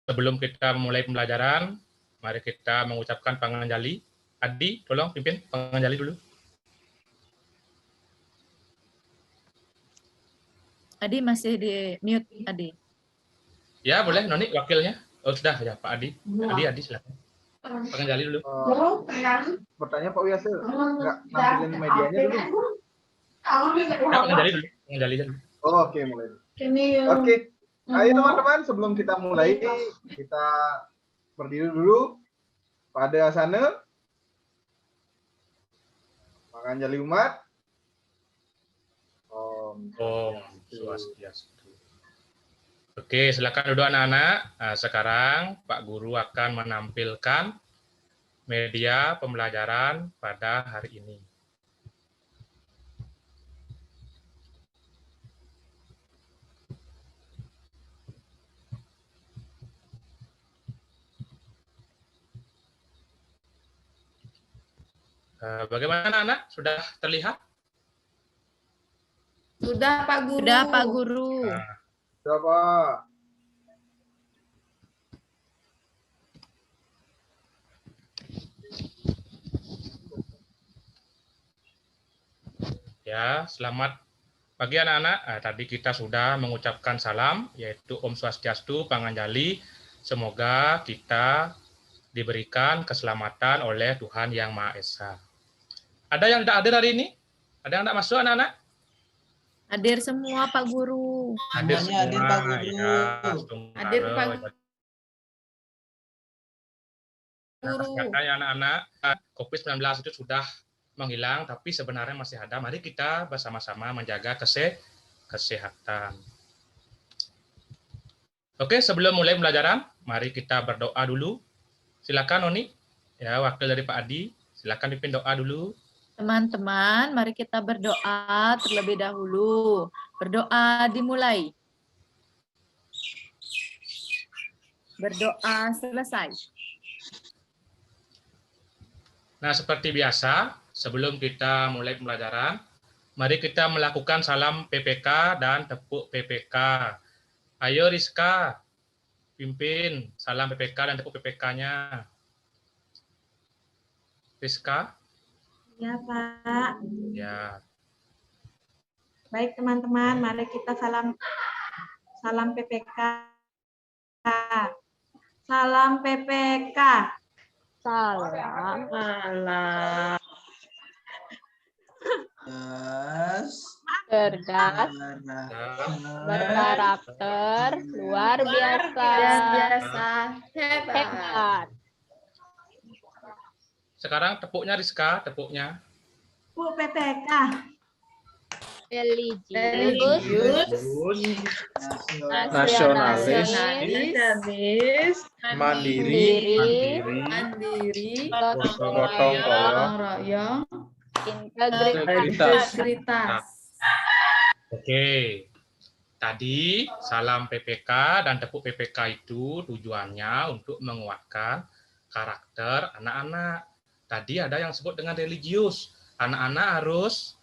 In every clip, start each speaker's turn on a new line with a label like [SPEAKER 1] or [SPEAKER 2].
[SPEAKER 1] Sebelum kita mulai pembelajaran, mari kita mengucapkan panganjali. Adi, tolong pimpin panganjali dulu.
[SPEAKER 2] Adi masih di mute, Adi.
[SPEAKER 1] Ya, boleh, Noni, wakilnya. Oh, sudah, ya, Pak Adi. Adi, silakan. Panganjali dulu.
[SPEAKER 3] Bertanya Pak Wiase, nggak nampilin medianya dulu?
[SPEAKER 1] Ya, panganjali dulu. Panganjali dulu.
[SPEAKER 3] Oh, oke, mulai. Oke, ayo teman-teman, sebelum kita mulai, kita berdiri dulu pada asana. Panganjali umat.
[SPEAKER 1] Om Swastiastu. Oke, silakan duduk anak-anak. Nah, sekarang Pak Guru akan menampilkan media pembelajaran pada hari ini. Bagaimana anak-anak? Sudah terlihat?
[SPEAKER 4] Sudah Pak Guru.
[SPEAKER 2] Sudah Pak Guru.
[SPEAKER 1] Nah,
[SPEAKER 3] Sudah Pak.
[SPEAKER 1] ya, selamat pagi anak-anak. Tadi kita sudah mengucapkan salam, yaitu Om Swastiastu, Panganjali. Semoga kita diberikan keselamatan oleh Tuhan Yang Maha Esa. Ada yang tidak hadir hari ini? Ada yang tidak masuk anak-anak?
[SPEAKER 2] Hadir semua Pak Guru.
[SPEAKER 1] Hadir semua.
[SPEAKER 5] Hadir Pak Guru.
[SPEAKER 1] Ya,
[SPEAKER 4] Hadir Pak Guru.
[SPEAKER 1] ya anak-anak, COVID-19 itu sudah menghilang, tapi sebenarnya masih ada. Mari kita bersama-sama menjaga kesehatan. Oke, sebelum mulai pembelajaran, mari kita berdoa dulu. Silakan Noni, ya wakil dari Pak Adi. Silakan pimpin doa dulu.
[SPEAKER 2] Teman-teman, mari kita berdoa terlebih dahulu. Berdoa dimulai. Berdoa selesai.
[SPEAKER 1] Nah, seperti biasa, sebelum kita mulai pembelajaran, mari kita melakukan salam PPK dan tepuk PPK. Ayo Rizka, pimpin salam PPK dan tepuk PPK-nya. Rizka?
[SPEAKER 4] Ya Pak.
[SPEAKER 1] Ya.
[SPEAKER 4] Baik teman-teman, mari kita salam PPK. Salam PPK.
[SPEAKER 2] Salam. Cerdas, berkarakter, luar biasa, hebat.
[SPEAKER 1] Sekarang tepuknya Rizka, tepuknya.
[SPEAKER 4] Bu PPK.
[SPEAKER 2] Religius, nasionalis, mandiri, gotong royong, integritas.
[SPEAKER 1] Oke. Tadi salam PPK dan tepuk PPK itu tujuannya untuk menguatkan karakter anak-anak. Tadi ada yang disebut dengan religius. Anak-anak harus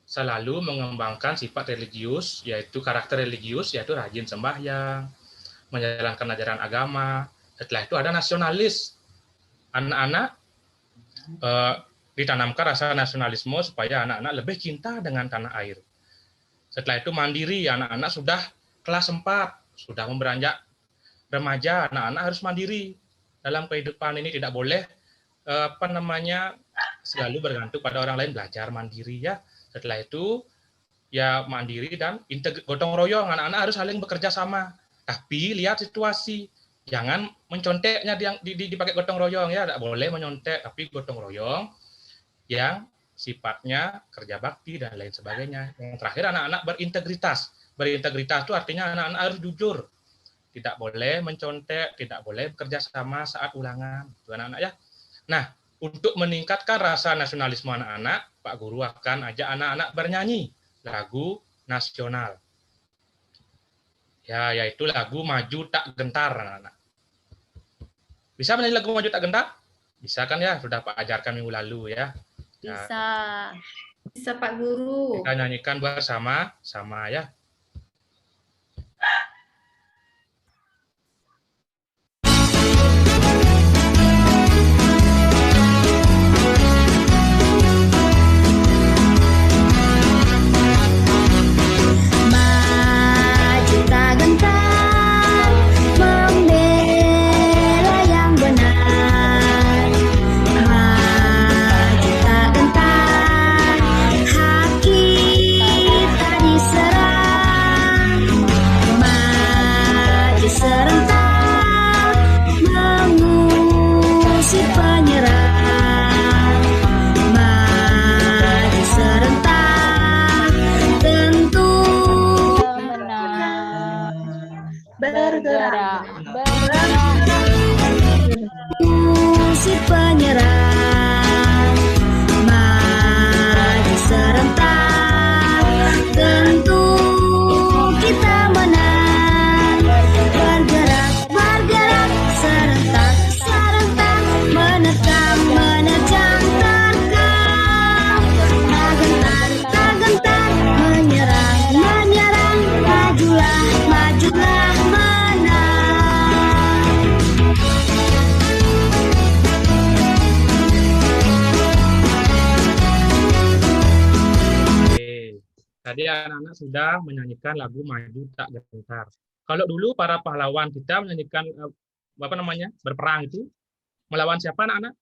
[SPEAKER 1] selalu mengembangkan sifat religius, yaitu karakter religius, yaitu rajin sembahyang, menjalankan ajaran agama. Setelah itu ada nasionalis. Anak-anak ditanamkan rasa nasionalisme supaya anak-anak lebih cinta dengan tanah air. Setelah itu mandiri, anak-anak sudah kelas 4, sudah beranjak remaja, anak-anak harus mandiri. Dalam kehidupan ini tidak boleh selalu bergantung pada orang lain, belajar mandiri ya. Setelah itu ya mandiri dan gotong royong, anak-anak harus saling bekerja sama. Tapi lihat situasi, jangan menconteknya dipakai gotong royong ya, tidak boleh menyontek, tapi gotong royong yang sifatnya kerja bakti dan lain sebagainya. Yang terakhir anak-anak berintegritas. Berintegritas itu artinya anak-anak harus jujur. Tidak boleh mencontek, tidak boleh bekerja sama saat ulangan. Itu anak-anak ya. Nah, untuk meningkatkan rasa nasionalisme anak-anak, Pak Guru akan ajak anak-anak bernyanyi lagu nasional. Ya, yaitu lagu Maju Tak Gentar, anak-anak. Bisa menyanyi lagu Maju Tak Gentar? Bisa kan ya? Sudah Pak ajarkan minggu lalu ya.
[SPEAKER 2] Bisa.
[SPEAKER 4] Bisa Pak Guru.
[SPEAKER 1] Kita nyanyikan bersama-sama ya.
[SPEAKER 2] Bergerak.
[SPEAKER 5] Musik penyerang maju serentak, tentu kita menang. Bergerak, bergerak serentak, serentak menerkam, menerjang, terkam. Tak gentar, tak gentar menyerang, menyerang. Majulah, majulah menang.
[SPEAKER 1] Oke. Tadi anak-anak sudah menyanyikan lagu Maju Tak Gentar. Kalau dulu para pahlawan kita menyanyikan apa namanya? Berperang itu melawan siapa anak-anak?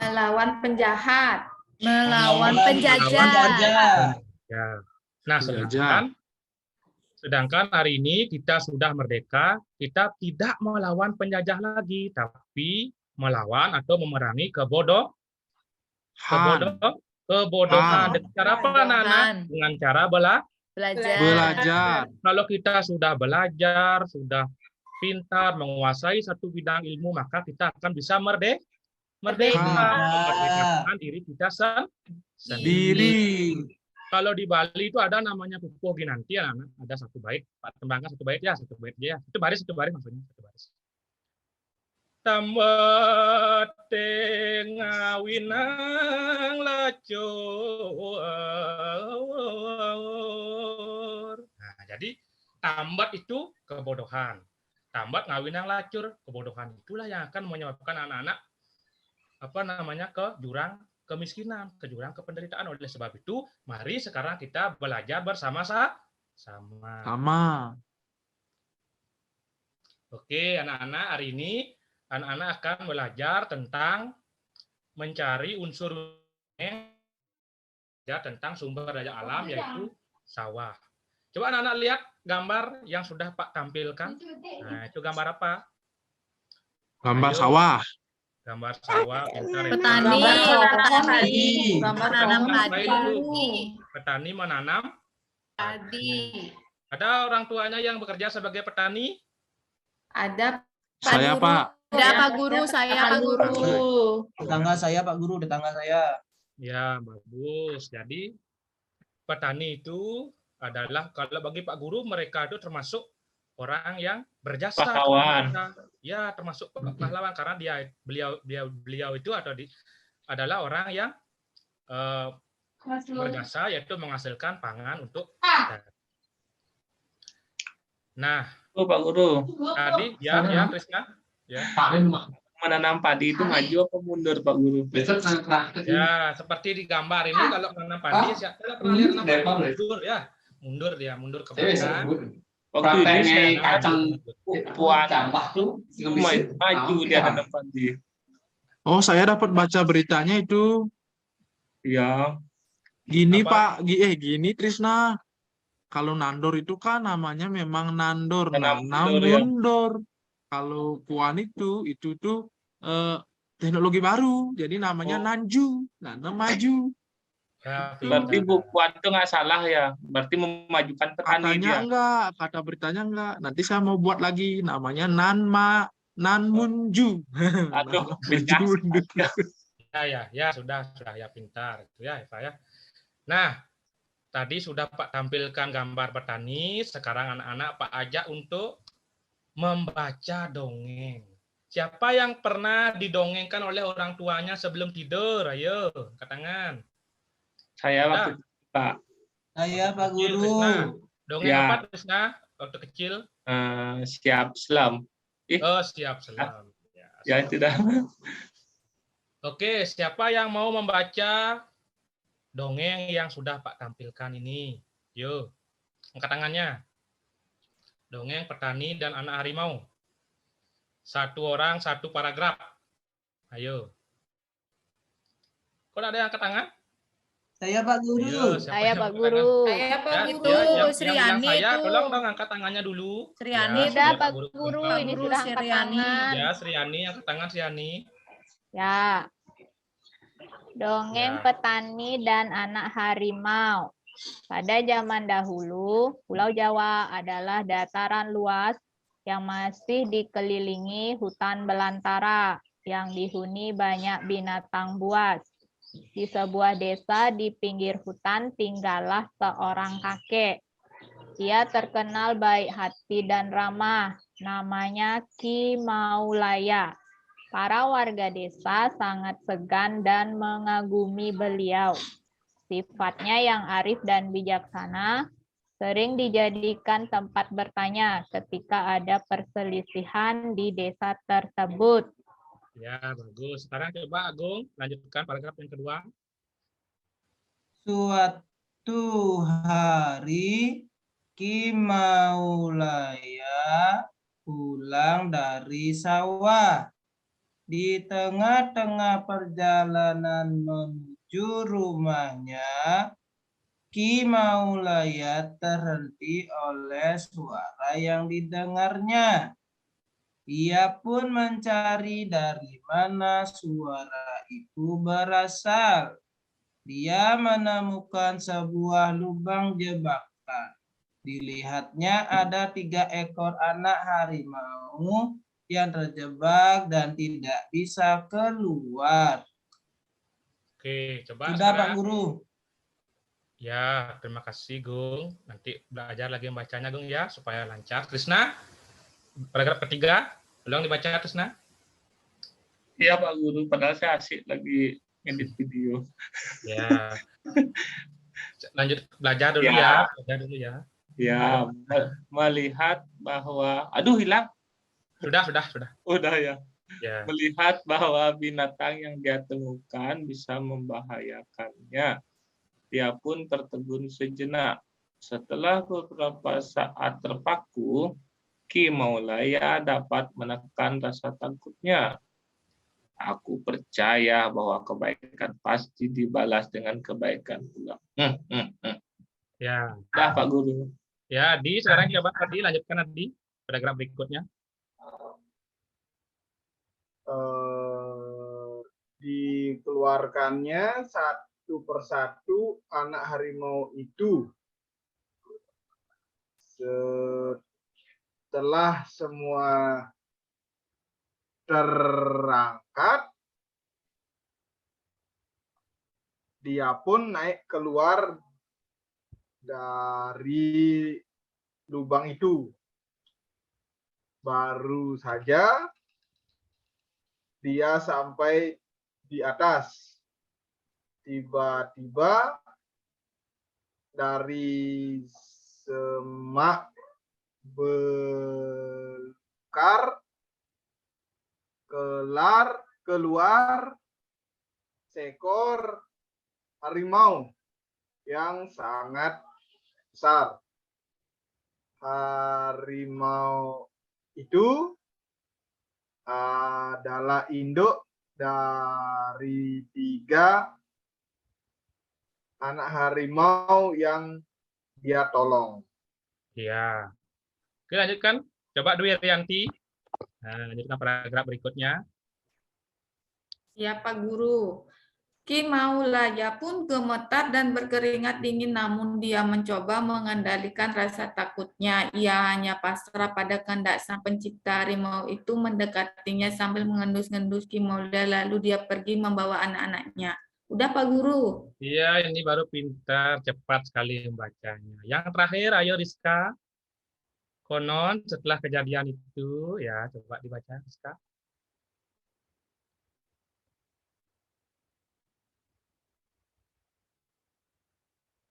[SPEAKER 4] Melawan penjahat.
[SPEAKER 2] Melawan
[SPEAKER 1] Melawan
[SPEAKER 2] penjajah.
[SPEAKER 1] Ya. Nah, sedangkan hari ini kita sudah merdeka, kita tidak melawan penjajah lagi, tapi melawan atau memerangi kebodohan. Dengan cara apa, anak-anak? Dengan cara
[SPEAKER 2] Belajar.
[SPEAKER 1] Kalau kita sudah belajar, sudah pintar, menguasai satu bidang ilmu, maka kita akan bisa merdeka. Memerdekakan diri kita sendiri. Kalau di Bali itu ada namanya Pupuh Ginanti, anak-anak. Ada satu bait, Pak tembangkan satu bait ya, satu bait ya. Itu baris maksudnya, satu baris. Tambate ngawinang lacur. Nah, jadi tambat itu kebodohan. Tambat ngawinang lacur, kebodohan itulah yang akan menyebabkan anak-anak ke jurang kemiskinan, ke jurang kependeritaan. Oleh sebab itu, mari sekarang kita belajar bersama-sama. Oke, anak-anak, hari ini anak-anak akan belajar tentang mencari unsur tentang sumber daya alam, yaitu sawah. Coba anak-anak lihat gambar yang sudah Pak tampilkan. Nah, itu gambar apa?
[SPEAKER 6] Gambar
[SPEAKER 1] Ayo.
[SPEAKER 6] sawah.
[SPEAKER 1] Gambar sawah.
[SPEAKER 2] Petani menanam
[SPEAKER 1] Petani menanam
[SPEAKER 2] padi.
[SPEAKER 1] Ada orang tuanya yang bekerja sebagai petani?
[SPEAKER 4] Ada
[SPEAKER 6] Saya, Pak.
[SPEAKER 2] Ada Pak Guru, saya Pak Guru.
[SPEAKER 7] Tetangga saya Pak Guru, tetangga saya.
[SPEAKER 1] Ya, bagus. Jadi petani itu adalah, kalau bagi Pak Guru, mereka itu termasuk orang yang berjasa.
[SPEAKER 8] Pahlawan.
[SPEAKER 1] Ya, termasuk pahlawan karena beliau itu adalah orang yang berjasa, yaitu menghasilkan pangan untuk kita. Nah,
[SPEAKER 8] Pak Guru,
[SPEAKER 1] tadi ya Krisna. Ya.
[SPEAKER 8] menanam padi itu maju apa mundur, Pak Guru?
[SPEAKER 1] Ya, seperti di gambar ini, kalau menanam padi, siapa pernah lihat menanam padi? Mundur ya, mundur ke belakang.
[SPEAKER 8] Waktu itu saya puan maju dia nanam padi.
[SPEAKER 6] Oh, saya dapat baca beritanya itu.
[SPEAKER 8] Ya,
[SPEAKER 6] Gini,
[SPEAKER 1] Apa?
[SPEAKER 6] Pak. Gini, Trisna. Kalau nandor itu kan namanya memang nandor,
[SPEAKER 8] Nanam
[SPEAKER 6] nanam
[SPEAKER 8] mundur, ya.
[SPEAKER 6] mundur. Kalau puan itu tuh teknologi baru. Jadi namanya nanju, nanam maju.
[SPEAKER 1] Ya,
[SPEAKER 8] berarti Bu Puan itu nggak salah ya. Berarti memajukan petani
[SPEAKER 6] Katanya
[SPEAKER 8] dia.
[SPEAKER 6] enggak, kata beritanya enggak. Nanti saya mau buat lagi namanya nanmunju.
[SPEAKER 8] Aduh,
[SPEAKER 6] Maju mundur.
[SPEAKER 1] ya sudah ya, pintar itu ya Eva ya. Nah, tadi sudah Pak tampilkan gambar petani, sekarang anak-anak Pak ajak untuk membaca dongeng. Siapa yang pernah didongengkan oleh orang tuanya sebelum tidur? Ayo, angkat tangan.
[SPEAKER 8] Saya
[SPEAKER 1] Nah.
[SPEAKER 8] waktu Pak
[SPEAKER 7] Saya Pak
[SPEAKER 1] Kecil,
[SPEAKER 7] Guru.
[SPEAKER 1] Krisna. Dongeng
[SPEAKER 8] Ya.
[SPEAKER 1] apa, Krisna? Waktu kecil?
[SPEAKER 8] siap selam.
[SPEAKER 1] Oh, siap selam.
[SPEAKER 8] Ya tidak.
[SPEAKER 1] Oke, siapa yang mau membaca dongeng yang sudah Pak tampilkan ini? Yuk, angkat tangannya. Dongeng petani dan anak harimau. Satu orang, satu paragraf. Ayo. Kok ada yang angkat tangan?
[SPEAKER 7] Saya Pak Guru.
[SPEAKER 1] Ayo, siapa
[SPEAKER 2] Saya
[SPEAKER 1] yang
[SPEAKER 2] Pak
[SPEAKER 1] angkat
[SPEAKER 2] Guru.
[SPEAKER 4] Saya Pak
[SPEAKER 1] tangan?
[SPEAKER 4] Guru.
[SPEAKER 2] Itu
[SPEAKER 1] yang
[SPEAKER 2] Sriani
[SPEAKER 1] bilang saya,
[SPEAKER 2] itu.
[SPEAKER 1] tolong dong angkat tangannya dulu.
[SPEAKER 2] Sriani
[SPEAKER 1] Ya,
[SPEAKER 2] udah
[SPEAKER 1] sudah
[SPEAKER 2] Pak
[SPEAKER 1] Guru
[SPEAKER 2] Guru,
[SPEAKER 1] angkat.
[SPEAKER 2] ini
[SPEAKER 4] Guru
[SPEAKER 2] sudah angkat
[SPEAKER 4] Sriani.
[SPEAKER 2] tangan.
[SPEAKER 1] Ya, Sriani, angkat tangan Sriani.
[SPEAKER 9] Ya. Dongeng
[SPEAKER 1] Ya.
[SPEAKER 9] petani dan anak harimau. Pada zaman dahulu, Pulau Jawa adalah dataran luas yang masih dikelilingi hutan belantara yang dihuni banyak binatang buas. Di sebuah desa di pinggir hutan tinggallah seorang kakek. Ia terkenal baik hati dan ramah. Namanya Ki Maulaya. Para warga desa sangat segan dan mengagumi beliau. Sifatnya yang arif dan bijaksana sering dijadikan tempat bertanya ketika ada perselisihan di desa tersebut.
[SPEAKER 1] Ya, bagus. Sekarang coba Agung lanjutkan paragraf yang kedua.
[SPEAKER 7] Suatu hari Ki Maulaya pulang dari sawah. Di tengah-tengah perjalanan menuju rumahnya, Ki Maulaya terhenti oleh suara yang didengarnya. Ia pun mencari dari mana suara itu berasal. Dia menemukan sebuah lubang jebakan. Dilihatnya ada 3 ekor anak harimau yang terjebak dan tidak bisa keluar.
[SPEAKER 1] Oke, coba
[SPEAKER 7] Sudah, Pak
[SPEAKER 1] sekarang.
[SPEAKER 7] Guru.
[SPEAKER 1] Ya, terima kasih, Gung. Nanti belajar lagi membacanya, Gung, ya, supaya lancar. Krisna, paragraf ketiga, ulang dibaca, Krisna.
[SPEAKER 8] Iya, Pak Guru. Padahal saya asik lagi ngedit video.
[SPEAKER 1] Ya. Lanjut belajar dulu
[SPEAKER 8] Ya.
[SPEAKER 1] ya. Belajar dulu ya.
[SPEAKER 8] Ya, melihat bahwa... Aduh, hilang.
[SPEAKER 1] Sudah.
[SPEAKER 8] Udah ya.
[SPEAKER 1] Ya.
[SPEAKER 8] Melihat bahwa binatang yang dia temukan bisa membahayakannya. Dia pun tertegun sejenak. Setelah beberapa saat terpaku, Ki Maulaya dapat menekan rasa takutnya. Aku percaya bahwa kebaikan pasti dibalas dengan kebaikan pula.
[SPEAKER 1] Ya.
[SPEAKER 8] Dah, Pak Guru.
[SPEAKER 1] Ya, Adi, sekarang coba Adi lanjutkan Adi paragraf berikutnya.
[SPEAKER 3] Dikeluarkannya satu persatu anak harimau itu. Setelah semua terangkat, dia pun naik keluar dari lubang itu. Baru saja dia sampai di atas. Tiba-tiba dari semak belukar keluar seekor harimau yang sangat besar. Harimau itu adalah induk dari 3 anak harimau yang dia tolong.
[SPEAKER 1] Ya. Oke, lanjutkan. Coba Dwi Rianti. Nah, lanjutkan paragraf berikutnya.
[SPEAKER 4] Ya, Pak Guru. Ki Maulaya pun gemetar dan berkeringat dingin, namun dia mencoba mengendalikan rasa takutnya. Ia hanya pasrah pada kehendak sang pencipta. Harimau itu mendekatinya sambil mengendus-ngendus Ki Maulaya, lalu dia pergi membawa anak-anaknya. Udah, Pak Guru.
[SPEAKER 1] Iya, ini baru pintar, cepat sekali membacanya. Yang terakhir, ayo Rizka. Konon setelah kejadian itu, ya coba dibaca Rizka.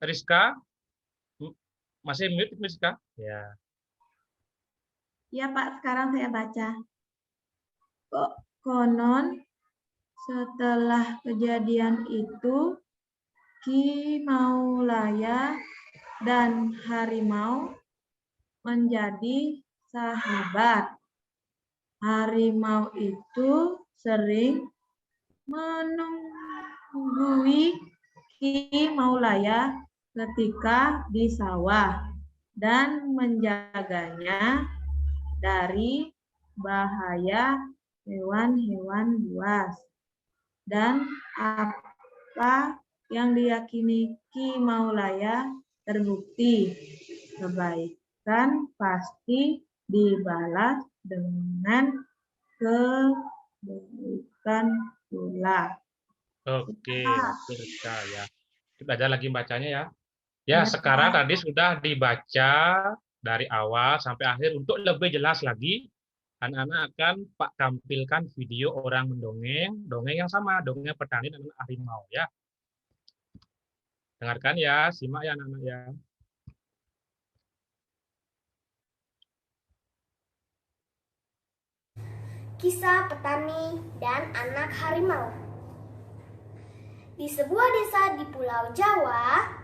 [SPEAKER 1] Rizka, masih mute Rizka? Ya.
[SPEAKER 5] Ya Pak, sekarang saya baca. Konon setelah kejadian itu, Ki Maulaya dan harimau menjadi sahabat. Harimau itu sering menunggui Ki Maulaya ketika di sawah dan menjaganya dari bahaya hewan-hewan buas dan yang diyakini Ki Maulaya terbukti. Kebaikan pasti dibalas dengan kebaikan pula.
[SPEAKER 1] Oke, percaya. Kita belajar lagi bacanya ya. Ya, sekarang tadi sudah dibaca dari awal sampai akhir. Untuk lebih jelas lagi, anak-anak akan Pak tampilkan video orang mendongeng, dongeng yang sama, dongeng petani dan harimau ya. Dengarkan ya, simak ya anak-anak ya.
[SPEAKER 10] Kisah petani dan anak harimau. Di sebuah desa di Pulau Jawa,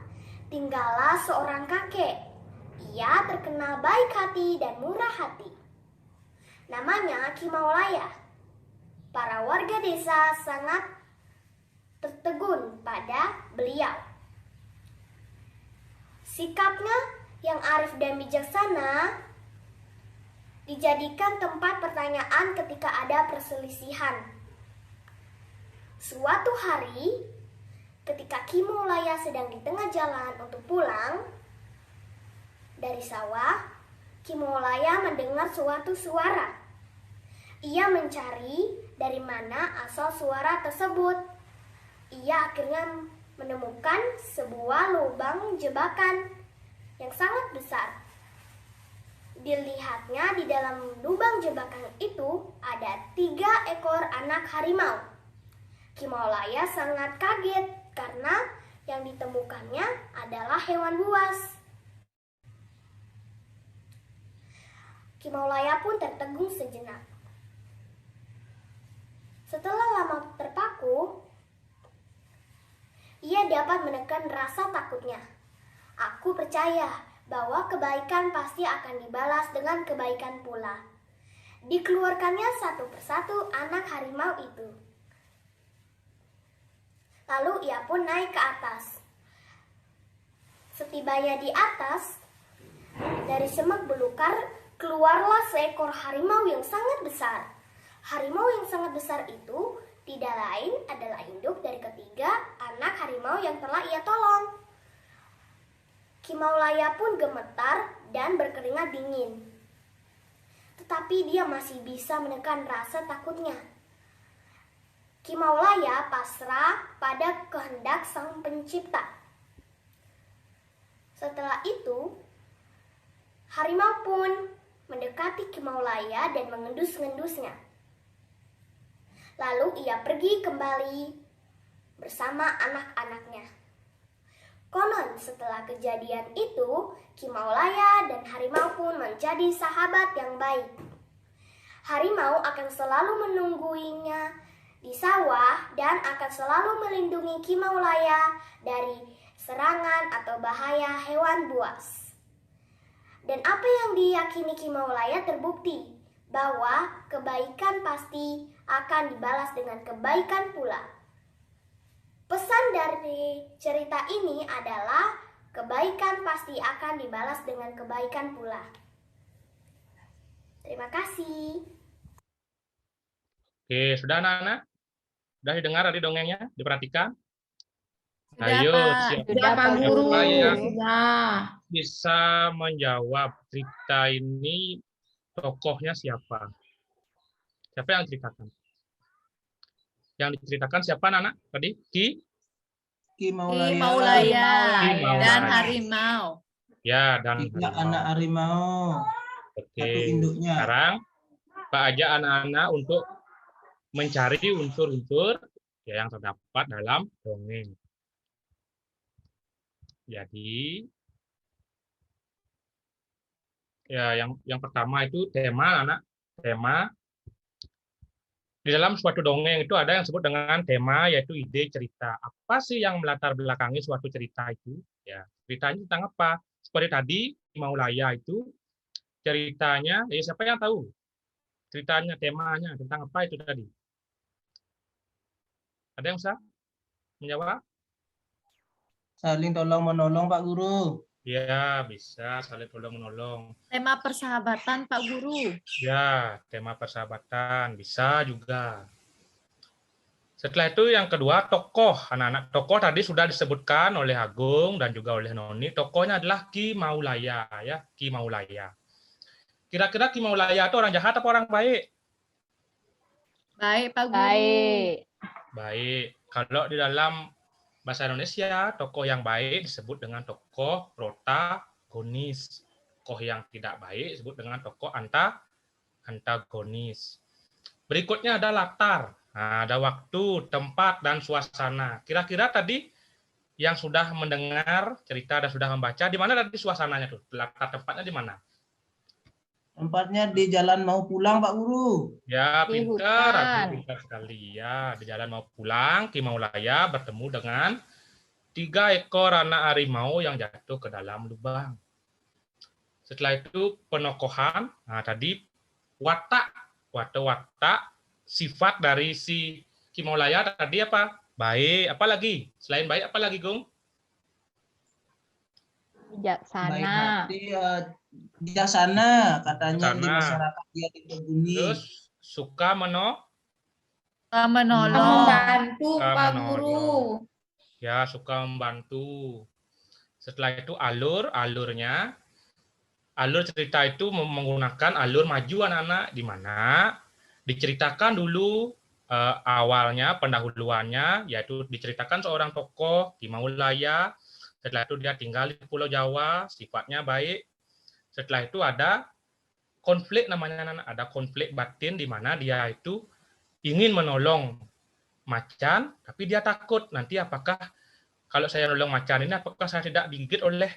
[SPEAKER 10] tinggallah seorang kakek. Ia terkenal baik hati dan murah hati. Namanya Ki Maulaya. Para warga desa sangat tertegun pada beliau. Sikapnya yang arif dan bijaksana dijadikan tempat pertanyaan ketika ada perselisihan. Suatu hari, ketika Ki Maulaya sedang di tengah jalan untuk pulang dari sawah, Ki Maulaya mendengar suatu suara. Ia mencari dari mana asal suara tersebut. Ia akhirnya menemukan sebuah lubang jebakan yang sangat besar. Dilihatnya di dalam lubang jebakan itu ada 3 ekor anak harimau. Ki Maulaya sangat kaget karena yang ditemukannya adalah hewan buas. Ki Maulaya pun tertegun sejenak. Setelah lama terpaku, ia dapat menekan rasa takutnya. Aku percaya bahwa kebaikan pasti akan dibalas dengan kebaikan pula. Dikeluarkannya satu persatu anak harimau itu. Lalu ia pun naik ke atas. Setibanya di atas, dari semak belukar keluarlah seekor harimau yang sangat besar. Harimau yang sangat besar itu tidak lain adalah induk dari ketiga anak harimau yang telah ia tolong. Ki Maulaya pun gemetar dan berkeringat dingin. Tetapi dia masih bisa menekan rasa takutnya. Ki Maulaya pasrah pada kehendak Sang Pencipta. Setelah itu, harimau pun mendekati Ki Maulaya dan mengendus-ngendusnya. Lalu ia pergi kembali bersama anak-anaknya. Konon setelah kejadian itu, Ki Maulaya dan harimau pun menjadi sahabat yang baik. Harimau akan selalu menungguinya di sawah dan akan selalu melindungi Ki Maulaya dari serangan atau bahaya hewan buas. Dan apa yang diyakini Ki Maulaya terbukti, bahwa kebaikan pasti akan dibalas dengan kebaikan pula. Pesan dari cerita ini adalah kebaikan pasti akan dibalas dengan kebaikan pula. Terima kasih.
[SPEAKER 1] Oke, sudah anak-anak? Sudah didengar tadi dongengnya? Diperhatikan?
[SPEAKER 2] Sudah,
[SPEAKER 1] Ayo,
[SPEAKER 2] Pak.
[SPEAKER 1] siapa
[SPEAKER 2] Sudah, Pak Guru.
[SPEAKER 1] yang
[SPEAKER 4] Sudah.
[SPEAKER 1] bisa menjawab cerita ini, tokohnya siapa? Siapa yang ceritakan? Yang diceritakan siapa anak tadi?
[SPEAKER 7] Ki
[SPEAKER 2] Ki
[SPEAKER 7] Maulaya.
[SPEAKER 2] Maulaya
[SPEAKER 1] Ki Maulaya.
[SPEAKER 2] dan harimau.
[SPEAKER 1] Ya, dan
[SPEAKER 7] 3 anak harimau.
[SPEAKER 1] Oke.
[SPEAKER 7] Satu induknya.
[SPEAKER 1] Sekarang Pak ajak anak-anak untuk mencari unsur-unsur yang terdapat dalam dongeng. Jadi ya yang pertama itu tema anak, tema. Di dalam suatu dongeng itu ada yang disebut dengan tema, yaitu ide cerita. Apa sih yang melatar belakangi suatu cerita itu? Ya, ceritanya tentang apa? Seperti tadi Ki Maulaya itu ceritanya, siapa yang tahu? Ceritanya, temanya tentang apa itu tadi? Ada yang bisa menjawab?
[SPEAKER 7] Saling tolong menolong Pak Guru.
[SPEAKER 1] Ya, bisa saling tolong menolong.
[SPEAKER 2] Tema persahabatan, Pak Guru.
[SPEAKER 1] Ya, tema persahabatan bisa juga. Setelah itu yang kedua, tokoh. Anak-anak tokoh tadi sudah disebutkan oleh Agung dan juga oleh Noni. Tokohnya adalah Ki Maulaya, ya, Ki Maulaya. Kira-kira Ki Maulaya itu orang jahat apa orang baik?
[SPEAKER 2] Baik, Pak Guru.
[SPEAKER 9] Baik.
[SPEAKER 1] Baik. Kalau di dalam bahasa Indonesia, tokoh yang baik disebut dengan tokoh protagonis. Tokoh yang tidak baik disebut dengan tokoh antagonis. Berikutnya ada latar. Nah, ada waktu, tempat, dan suasana. Kira-kira tadi yang sudah mendengar cerita dan sudah membaca, di mana tadi suasananya tuh? Latar tempatnya di mana?
[SPEAKER 7] Tempatnya di jalan mau pulang, Pak Guru.
[SPEAKER 1] Ya,
[SPEAKER 9] Di
[SPEAKER 1] pintar,
[SPEAKER 9] hutan.
[SPEAKER 1] Agung, pintar sekali. Ya, di jalan mau pulang, Ki Maulaya bertemu dengan 3 ekor anak harimau yang jatuh ke dalam lubang. Setelah itu penokohan. Nah, tadi watak, sifat dari si Ki Maulaya tadi apa? Baik. Apa lagi? Selain baik, apa lagi, Gung?
[SPEAKER 9] Bijaksana.
[SPEAKER 7] Baik hati, bijaksana katanya di
[SPEAKER 1] Bijaksana.
[SPEAKER 7] masyarakat dia diperbuni.
[SPEAKER 1] Terus suka
[SPEAKER 2] Menolong.
[SPEAKER 4] Membantu
[SPEAKER 1] Suka
[SPEAKER 4] Pak
[SPEAKER 1] menolong.
[SPEAKER 4] Guru.
[SPEAKER 1] Ya, suka membantu. Setelah itu alur cerita itu menggunakan alur maju anak-anak, di mana diceritakan dulu awalnya, pendahuluannya, yaitu diceritakan seorang tokoh Ki Maulaya. Setelah itu dia tinggal di Pulau Jawa, sifatnya baik. Setelah itu ada konflik namanya anak-anak, ada konflik batin di mana dia itu ingin menolong macan, tapi dia takut nanti apakah kalau saya nolong macan ini apakah saya tidak digigit oleh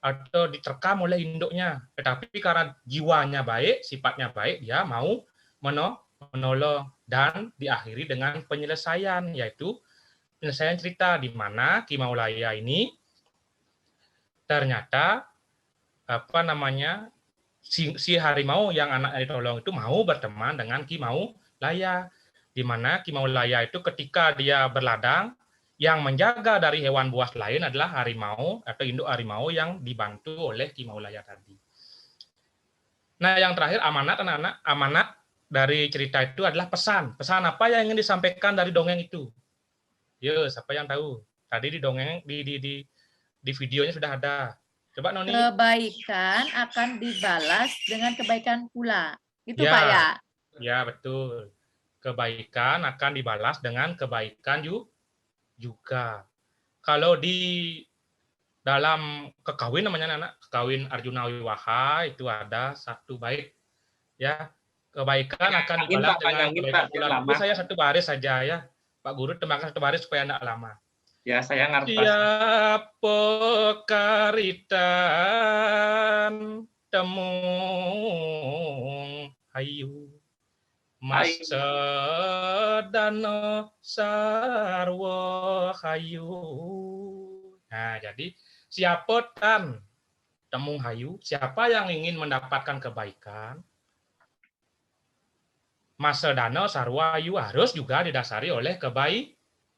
[SPEAKER 1] atau diterkam oleh induknya. Tetapi karena jiwanya baik, sifatnya baik, dia mau menolong dan diakhiri dengan penyelesaian, yaitu penyelesaian cerita di mana Ki Maulaya ini ternyata si harimau yang anaknya ditolong itu mau berteman dengan Ki Maulaya, di mana Ki Maulaya itu ketika dia berladang, yang menjaga dari hewan buas lain adalah harimau atau induk harimau yang dibantu oleh Ki Maulaya tadi. Nah, yang terakhir amanat anak-anak, amanat dari cerita itu adalah pesan. Pesan apa yang ingin disampaikan dari dongeng itu? Yo, siapa yang tahu? Tadi di dongeng di videonya sudah ada. Coba Noni.
[SPEAKER 2] Kebaikan akan dibalas dengan kebaikan pula. Itu
[SPEAKER 1] Ya.
[SPEAKER 2] Pak ya?
[SPEAKER 1] Ya, betul. Kebaikan akan dibalas dengan kebaikan juga. Kalau di dalam kekawin namanya anak kekawin Arjuna Wiwaha itu ada satu bait, ya, kebaikan akan dibalas dengan kebaikan pula. Tapi saya satu baris saja ya, Pak Guru, tembakkan satu baris supaya tidak lama.
[SPEAKER 8] Ya, saya ngerti.
[SPEAKER 1] Siapa karitan temung hayu masa dano sarwa hayu. Nah, jadi siapa tan temung hayu, siapa yang ingin mendapatkan kebaikan, masa dano sarwa hayu harus juga didasari oleh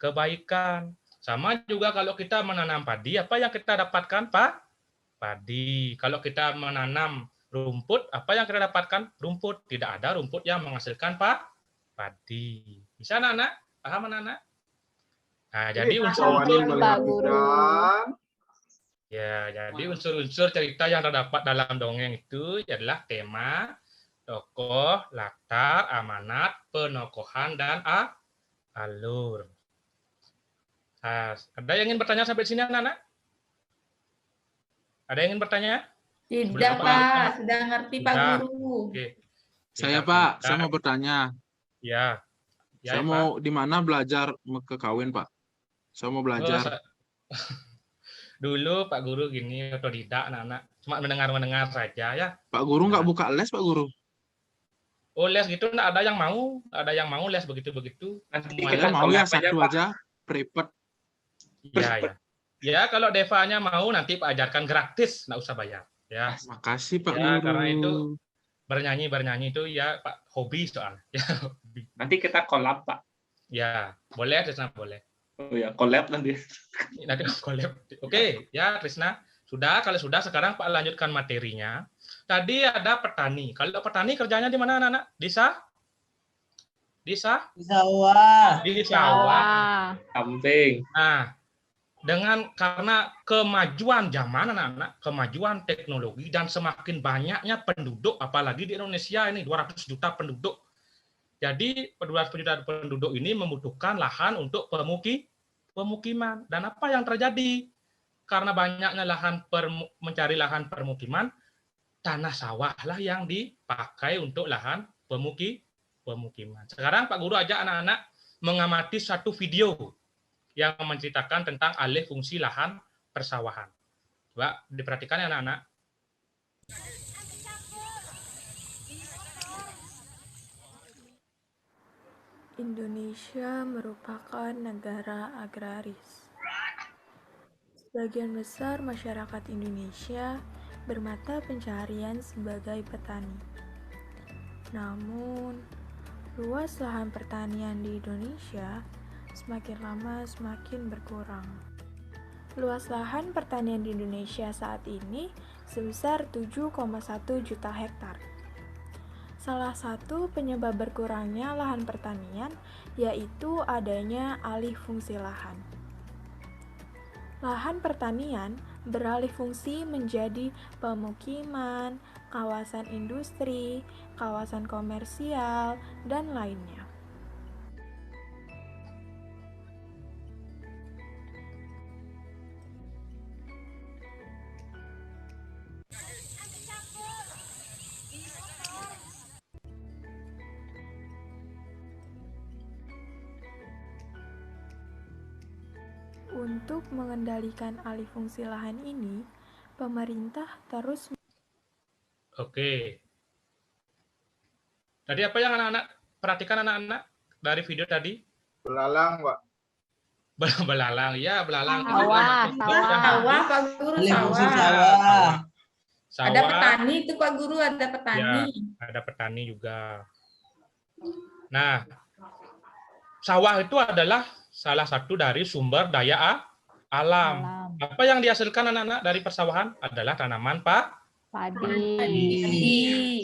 [SPEAKER 1] kebaikan. Sama juga kalau kita menanam padi, apa yang kita dapatkan, Pak? Padi. Kalau kita menanam rumput, apa yang kita dapatkan? Rumput. Tidak ada rumput yang menghasilkan padi. Bisa anak-anak? Paham anak-anak? Nah, jadi unsur-unsur
[SPEAKER 9] Pak Guru.
[SPEAKER 1] Ya, jadi unsur-unsur cerita yang terdapat dalam dongeng itu adalah tema, tokoh, latar, amanat, penokohan, dan alur. Nah, ada yang ingin bertanya sampai sini anak-anak? Ada yang ingin bertanya?
[SPEAKER 4] Tidak, Pak. Sudah ngerti, Pak Guru.
[SPEAKER 1] Oke.
[SPEAKER 6] Saya, Pak, saya mau bertanya.
[SPEAKER 1] Ya.
[SPEAKER 6] Saya mau di mana belajar kekawin, Pak? Saya mau belajar.
[SPEAKER 1] Dulu Pak Guru gini, otodidak anak-anak. Cuma mendengar-mendengar saja ya.
[SPEAKER 6] Pak Guru nggak buka les, Pak Guru?
[SPEAKER 1] Oh, les gitu nggak ada yang mau. Ada yang mau les begitu-begitu.
[SPEAKER 8] Nanti
[SPEAKER 6] Kita mau ya satu aja, private.
[SPEAKER 1] Iya, ya. Ya, kalau Devanya mau nanti Pak ajarkan gratis, nggak usah bayar. Ya.
[SPEAKER 6] Makasih Pak
[SPEAKER 1] Ya,
[SPEAKER 6] Guru.
[SPEAKER 1] karena itu bernyanyi itu ya Pak hobi soal. Ya, hobi.
[SPEAKER 8] Nanti kita collab, Pak.
[SPEAKER 1] Ya, boleh Trisna, boleh.
[SPEAKER 8] Oh ya, collab nanti.
[SPEAKER 1] Nanti collab. Oke, ya Trisna. Sudah, kalau sudah sekarang Pak lanjutkan materinya. Tadi ada petani. Kalau petani kerjanya di mana anak-anak? Desa?
[SPEAKER 3] Di sawah.
[SPEAKER 9] Di sawah.
[SPEAKER 8] Samping.
[SPEAKER 1] Nah, karena kemajuan zaman anak-anak, kemajuan teknologi dan semakin banyaknya penduduk, apalagi di Indonesia ini 200 juta penduduk. Jadi 200 juta penduduk ini membutuhkan lahan untuk pemukiman. Dan apa yang terjadi? Karena banyaknya mencari lahan permukiman, tanah sawah lah yang dipakai untuk lahan pemukiman. Sekarang Pak Guru ajak anak-anak mengamati satu video yang menceritakan tentang alih fungsi lahan persawahan. Coba diperhatikan ya anak-anak.
[SPEAKER 11] Indonesia merupakan negara agraris. Sebagian besar masyarakat Indonesia bermata pencaharian sebagai petani. Namun, luas lahan pertanian di Indonesia semakin lama semakin berkurang. Luas lahan pertanian di Indonesia saat ini sebesar 7,1 juta hektar. Salah satu penyebab berkurangnya lahan pertanian yaitu adanya alih fungsi lahan. Lahan pertanian beralih fungsi menjadi pemukiman, kawasan industri, kawasan komersial, dan lainnya. Untuk mengendalikan alih fungsi lahan ini, pemerintah terus.
[SPEAKER 1] Oke. Tadi apa yang anak-anak perhatikan anak-anak dari video tadi?
[SPEAKER 3] Belalang, Pak.
[SPEAKER 1] Belalang, ya belalang.
[SPEAKER 4] Sawah, Pak Guru, sawah.
[SPEAKER 1] Sawah.
[SPEAKER 4] Ada petani itu Pak Guru, ada petani.
[SPEAKER 1] Ya, ada petani juga. Nah, sawah itu adalah salah satu dari sumber daya alam. Apa yang dihasilkan anak-anak dari persawahan adalah tanaman
[SPEAKER 9] Padi.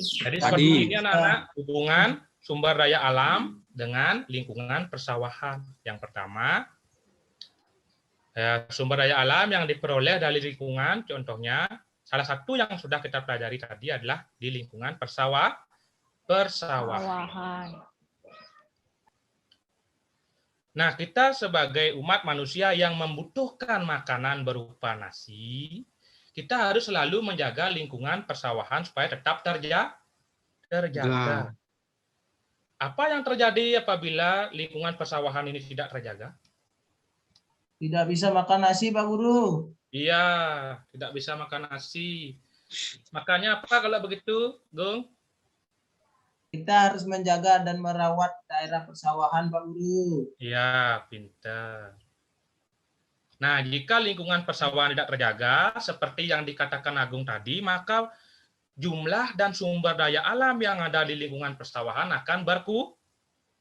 [SPEAKER 1] Jadi seperti ini anak-anak, hubungan sumber daya alam dengan lingkungan persawahan. Yang pertama, sumber daya alam yang diperoleh dari lingkungan, contohnya salah satu yang sudah kita pelajari tadi adalah di lingkungan persawahan. Nah, kita sebagai umat manusia yang membutuhkan makanan berupa nasi, kita harus selalu menjaga lingkungan persawahan supaya tetap terjaga. Apa yang terjadi apabila lingkungan persawahan ini tidak terjaga?
[SPEAKER 7] Tidak bisa makan nasi, Pak Guru.
[SPEAKER 1] Iya, tidak bisa makan nasi. Makanya apa kalau begitu, Gung?
[SPEAKER 7] Kita harus menjaga dan merawat daerah persawahan, Pak Guru.
[SPEAKER 1] Iya, pintar. Nah, jika lingkungan persawahan tidak terjaga, seperti yang dikatakan Agung tadi, maka jumlah dan sumber daya alam yang ada di lingkungan persawahan akan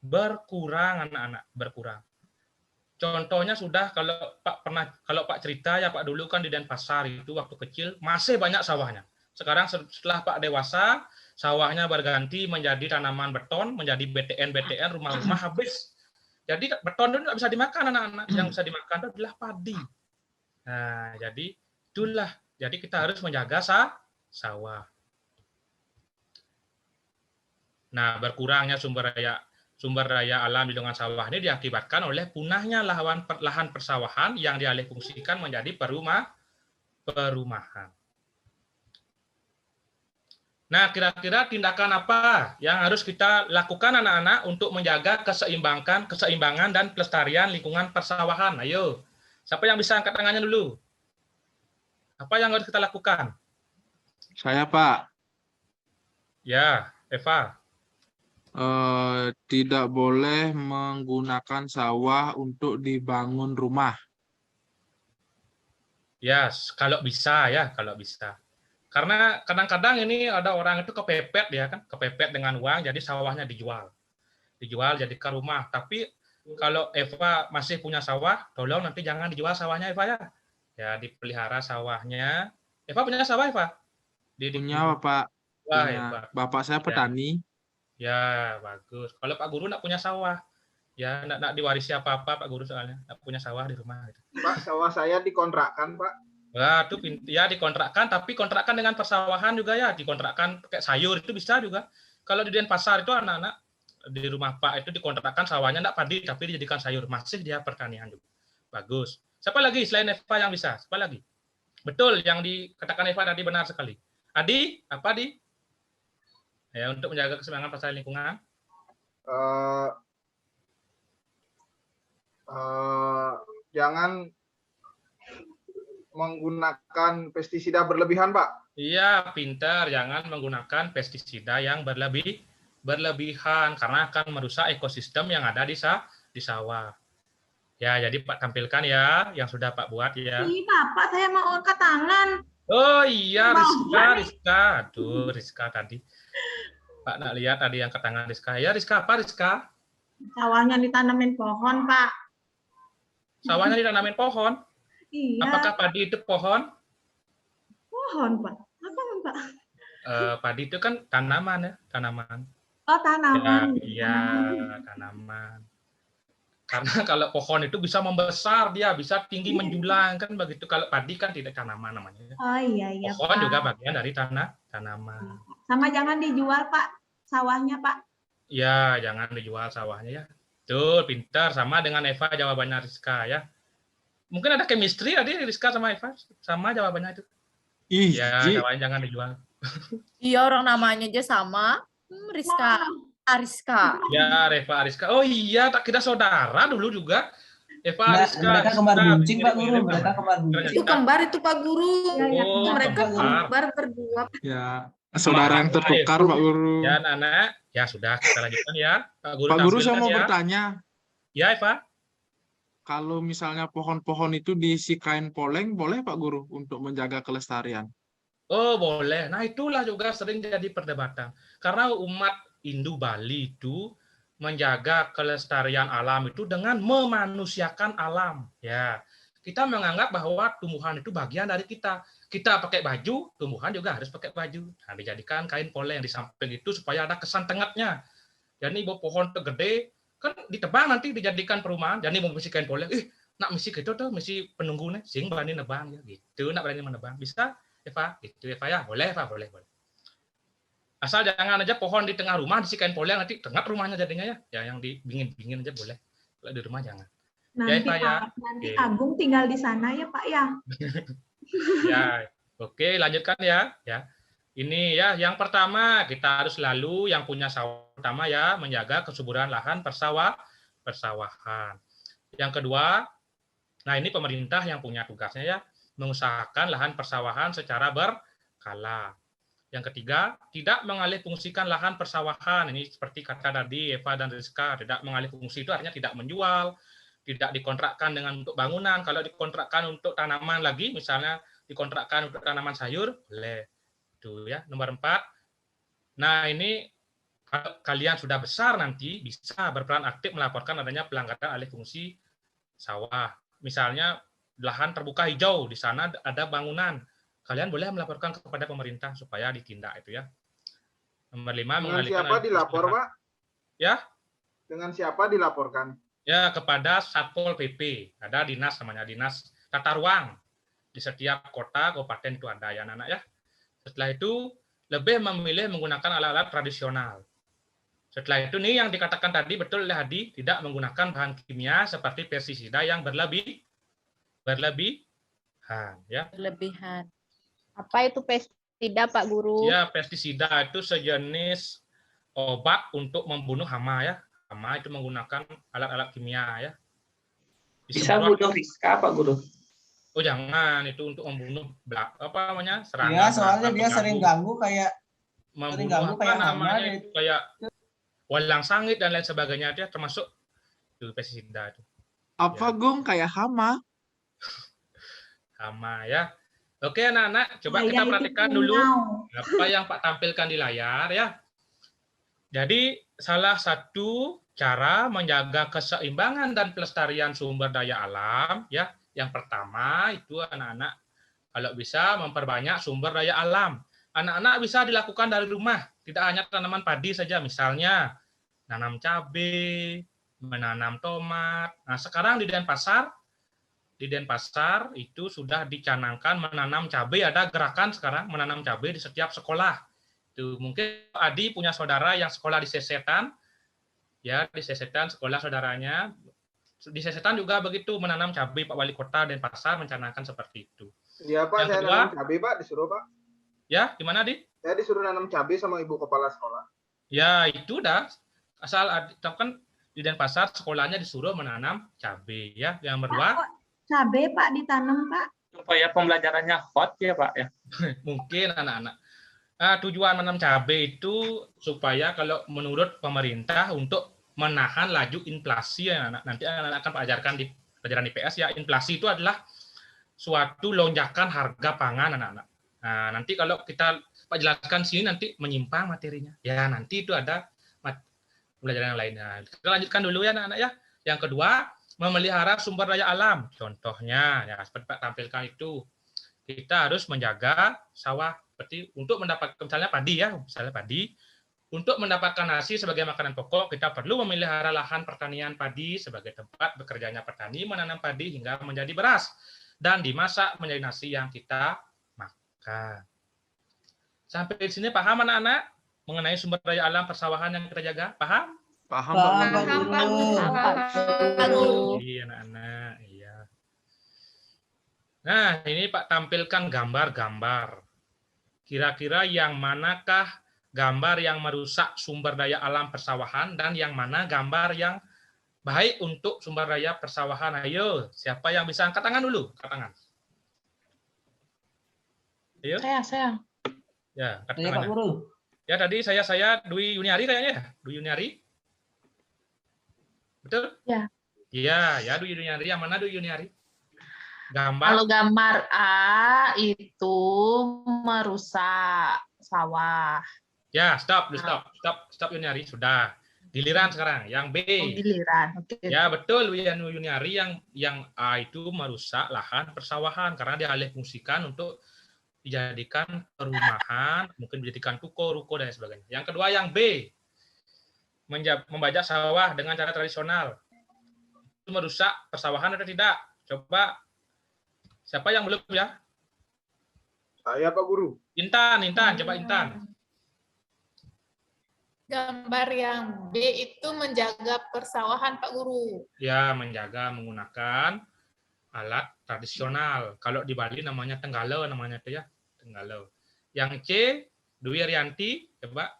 [SPEAKER 1] berkurang, anak-anak, berkurang. Contohnya sudah kalau Pak cerita ya Pak dulu kan di Denpasar itu waktu kecil masih banyak sawahnya. Sekarang setelah Pak dewasa, sawahnya berganti menjadi tanaman beton, menjadi BTN, rumah-rumah habis. Jadi beton itu tidak bisa dimakan anak-anak. Yang bisa dimakan itu adalah padi. Nah, jadi itulah. Jadi kita harus menjaga sawah. Nah, berkurangnya sumber daya alam di lingkungan sawah ini diakibatkan oleh punahnya lahan persawahan yang dialihfungsikan menjadi perumahan. Nah, kira-kira tindakan apa yang harus kita lakukan anak-anak untuk menjaga keseimbangan dan pelestarian lingkungan persawahan? Ayo, siapa yang bisa angkat tangannya dulu? Apa yang harus kita lakukan?
[SPEAKER 6] Saya, Pak.
[SPEAKER 1] Ya, Eva.
[SPEAKER 6] Tidak boleh menggunakan sawah untuk dibangun rumah.
[SPEAKER 1] Ya, kalau bisa ya, kalau bisa. Karena kadang-kadang ini ada orang itu kepepet ya kan, kepepet dengan uang, jadi sawahnya dijual jadikan rumah. Tapi kalau Eva masih punya sawah, tolong nanti jangan dijual sawahnya Eva ya. Ya dipelihara sawahnya. Eva punya sawah Eva?
[SPEAKER 6] Punya Bapak.
[SPEAKER 1] Wah,
[SPEAKER 6] punya.
[SPEAKER 1] Eva.
[SPEAKER 6] Bapak saya petani.
[SPEAKER 1] Ya, bagus. Kalau Pak Guru nggak punya sawah, ya nggak diwarisi apa-apa Pak Guru soalnya nggak punya sawah di rumah. Gitu.
[SPEAKER 3] Pak, sawah saya dikontrakkan, Pak.
[SPEAKER 1] Wah, itu ya dikontrakkan, tapi kontrakkan dengan persawahan juga ya, dikontrakkan pakai sayur itu bisa juga. Kalau di Denpasar itu anak-anak di rumah Pak itu dikontrakkan sawahnya nggak padi, tapi dijadikan sayur, masih dia pertanian juga. Bagus. Siapa lagi selain Eva yang bisa? Siapa lagi? Betul, yang dikatakan Eva tadi benar sekali. Adi, apa Adi? Ya, untuk menjaga keseimbangan pelestarian lingkungan.
[SPEAKER 3] Jangan menggunakan pestisida berlebihan, Pak.
[SPEAKER 1] Iya, pintar. Jangan menggunakan pestisida yang berlebihan karena akan merusak ekosistem yang ada di sawah. Ya, jadi Pak tampilkan ya yang sudah Pak buat ya.
[SPEAKER 5] Ih, Bapak, saya mau angkat tangan.
[SPEAKER 1] Oh iya, Rizka. Aduh, Rizka tadi. Pak nak lihat tadi yang ke tangan Rizka. Ya, Rizka apa Rizka?
[SPEAKER 5] Sawahnya ditanamin pohon, Pak.
[SPEAKER 1] Sawahnya ditanamin pohon?
[SPEAKER 5] Iya.
[SPEAKER 1] Apakah padi itu pohon?
[SPEAKER 5] Pohon, Pak. Apa, Pak?
[SPEAKER 1] Padi itu kan tanaman ya, tanaman.
[SPEAKER 5] Oh, tanaman.
[SPEAKER 1] Ya, tanaman. Karena kalau pohon itu bisa membesar, dia bisa tinggi menjulang kan begitu. Kalau padi kan tidak tanaman namanya.
[SPEAKER 5] Oh iya
[SPEAKER 1] Pohon
[SPEAKER 5] Pak.
[SPEAKER 1] juga bagian dari tanaman.
[SPEAKER 5] Sama jangan dijual Pak, sawahnya Pak.
[SPEAKER 1] Ya, jangan dijual sawahnya ya. Tuh, pintar sama dengan Eva jawabannya Rizka ya. Mungkin ada chemistry tadi Rizka sama Eva sama jawabannya itu. Ya, jawabannya jangan dijual.
[SPEAKER 2] Iya, orang namanya aja sama. Rizka. Ariska.
[SPEAKER 1] Ya, Reva Ariska. Oh iya, tak kira saudara dulu juga. Eva Ariska.
[SPEAKER 7] Mereka kembar buncing, Pak Guru. Mereka kembar buncing.
[SPEAKER 4] Itu kembar itu Pak Guru.
[SPEAKER 1] Oh,
[SPEAKER 4] mereka kembar berdua.
[SPEAKER 6] Ya, saudara yang tertukar Pak Guru.
[SPEAKER 1] Ya, anak. Ya sudah, kita lanjutkan ya. Pak Guru,
[SPEAKER 6] saya mau bertanya.
[SPEAKER 1] Ya, Eva.
[SPEAKER 6] Kalau misalnya pohon-pohon itu diisi kain poleng, boleh Pak Guru untuk menjaga kelestarian?
[SPEAKER 1] Oh, boleh. Nah, itulah juga sering jadi perdebatan. Karena umat Hindu Bali itu menjaga kelestarian alam itu dengan memanusiakan alam. Ya, kita menganggap bahwa tumbuhan itu bagian dari kita. Kita pakai baju, tumbuhan juga harus pakai baju. Nah, dijadikan kain poleng di samping itu supaya ada kesan tengahnya. Jadi pohon gede kan ditebang nanti dijadikan perumahan. Jadi mau misi kain poleng, nak misi gitu tuh, misi penunggunya, sing berani nebang ya gitu, nak berani menebang. Bisa, Eva? Gitu Eva ya, boleh Eva, boleh. Asal jangan aja pohon di tengah rumah disi kain poleng nanti tengah rumahnya jadinya ya. Ya yang dibingin-bingin aja boleh. Kalau di rumah jangan.
[SPEAKER 5] Nanti
[SPEAKER 1] ya, ya.
[SPEAKER 5] Nanti Agung tinggal di sana ya Pak ya.
[SPEAKER 1] Ya, oke lanjutkan ya. Ya. Ini ya yang pertama kita harus selalu yang punya sawah pertama ya menjaga kesuburan lahan persawahan. Yang kedua, nah ini pemerintah yang punya tugasnya ya mengusahakan lahan persawahan secara berkala. Yang ketiga, tidak mengalihfungsikan lahan persawahan. Ini seperti kata tadi Eva dan Rizka, tidak mengalihfungsi itu artinya tidak menjual, tidak dikontrakkan dengan untuk bangunan. Kalau dikontrakkan untuk tanaman lagi, misalnya dikontrakkan untuk tanaman sayur, boleh. Itu ya, nomor 4. Nah, ini kalau kalian sudah besar nanti bisa berperan aktif melaporkan adanya pelanggaran alih fungsi sawah. Misalnya lahan terbuka hijau, di sana ada bangunan. Kalian boleh melaporkan kepada pemerintah supaya ditindak itu ya. Nomor 5
[SPEAKER 3] dengan siapa dilapor, Pak?
[SPEAKER 1] Ya.
[SPEAKER 3] Dengan siapa dilaporkan?
[SPEAKER 1] Ya, kepada Satpol PP. Ada dinas namanya, dinas tata ruang. Di setiap kota, kabupaten itu ada ya, anak-anak ya. Setelah itu lebih memilih menggunakan alat-alat tradisional. Setelah itu nih yang dikatakan tadi betul oleh Hadi, tidak menggunakan bahan kimia seperti pestisida yang berlebihan ya.
[SPEAKER 2] Berlebihan.
[SPEAKER 9] Apa itu pestisida, Pak Guru?
[SPEAKER 1] Ya, pestisida itu sejenis obat untuk membunuh hama ya. Hama itu menggunakan alat-alat kimia ya.
[SPEAKER 8] Bisa bunuh Rizka, Pak Guru?
[SPEAKER 1] Oh jangan, itu untuk membunuh apa namanya serangan.
[SPEAKER 7] Ya, soalnya dia sering ganggu kayak
[SPEAKER 1] membunuh apa namanya itu kayak walang sangit dan lain sebagainya, dia termasuk itu pestisida itu.
[SPEAKER 6] Apa Gung kayak hama?
[SPEAKER 1] Hama ya. Oke anak-anak, coba kita perhatikan dulu apa yang Pak tampilkan di layar ya. Jadi salah satu cara menjaga keseimbangan dan pelestarian sumber daya alam ya, yang pertama itu anak-anak kalau bisa memperbanyak sumber daya alam. anak-anak bisa dilakukan dari rumah, tidak hanya tanaman padi saja, misalnya nanam cabai, menanam tomat. Nah, sekarang di Denpasar itu sudah dicanangkan menanam cabai, ada gerakan sekarang menanam cabai di setiap sekolah. Itu mungkin Adi punya saudara yang sekolah di Sesetan, ya di Sesetan sekolah saudaranya. Di Sesetan juga begitu menanam cabai, Pak Wali Kota Denpasar mencanangkan seperti itu.
[SPEAKER 3] Iya Pak,
[SPEAKER 1] Yang
[SPEAKER 3] saya
[SPEAKER 1] kedua,
[SPEAKER 3] nanam cabai Pak, disuruh Pak.
[SPEAKER 1] Ya, gimana Di?
[SPEAKER 3] Saya disuruh nanam cabai sama ibu kepala sekolah.
[SPEAKER 1] Ya, itu dah. Asal kan di Denpasar sekolahnya disuruh menanam cabai ya. Yang kedua,
[SPEAKER 5] Cabai Pak ditanam Pak.
[SPEAKER 8] Supaya pembelajarannya hot ya Pak ya.
[SPEAKER 1] mungkin anak-anak. Tujuan menanam cabai itu supaya kalau menurut pemerintah untuk menahan laju inflasi ya anak. Nanti anak-anak akan ajarkan di pelajaran IPS ya. Inflasi itu adalah suatu lonjakan harga pangan anak-anak. Nah, nanti kalau kita Pak jelaskan sini nanti menyimpang materinya. Ya, nanti itu ada pelajaran yang lainnya. Kita lanjutkan dulu ya anak-anak ya. Yang kedua, memelihara sumber daya alam. Contohnya, ya seperti Pak tampilkan itu, kita harus menjaga sawah seperti untuk mendapatkan misalnya padi ya, misalnya padi. Untuk mendapatkan nasi sebagai makanan pokok, kita perlu memelihara lahan pertanian padi sebagai tempat bekerjanya petani menanam padi hingga menjadi beras dan dimasak menjadi nasi yang kita makan. Sampai di sini paham anak-anak mengenai sumber daya alam persawahan yang kita jaga? Paham?
[SPEAKER 6] Paham,
[SPEAKER 7] Pak Guru.
[SPEAKER 1] Iya, anak-anak. Iya. Nah, ini Pak tampilkan gambar-gambar. Kira-kira yang manakah gambar yang merusak sumber daya alam persawahan dan yang mana gambar yang baik untuk sumber daya persawahan? Ayo, siapa yang bisa angkat tangan dulu? Angkat tangan. Ayo.
[SPEAKER 5] Saya.
[SPEAKER 1] Ya, angkat
[SPEAKER 7] Saya Pak
[SPEAKER 1] tangannya.
[SPEAKER 7] Guru.
[SPEAKER 1] Ya, tadi saya Dwi Yuniari kayaknya ya? Dwi Yuniari? Betul?
[SPEAKER 2] Ya.
[SPEAKER 1] Iya, ya Dwi Yuniari. Yang mana Dwi Yuniari? Gambar.
[SPEAKER 12] Kalau gambar A itu merusak sawah.
[SPEAKER 1] Ya, stop Yuniari. Sudah. Giliran sekarang. Yang B.
[SPEAKER 12] Giliran. Oke.
[SPEAKER 1] Ya, betul Yuniari yang A itu merusak lahan persawahan karena dialih fungsikan untuk dijadikan perumahan, mungkin dijadikan ruko dan sebagainya. Yang kedua yang B. Membajak sawah dengan cara tradisional. Itu merusak persawahan atau tidak? Coba siapa yang belum ya?
[SPEAKER 3] Saya Pak Guru.
[SPEAKER 1] Intan, coba Intan.
[SPEAKER 4] Gambar yang B itu menjaga persawahan Pak Guru.
[SPEAKER 1] Ya, menjaga menggunakan alat tradisional. Kalau di Bali namanya tenggalo namanya itu ya, tenggalo. Yang C, Dwi Rianti, coba.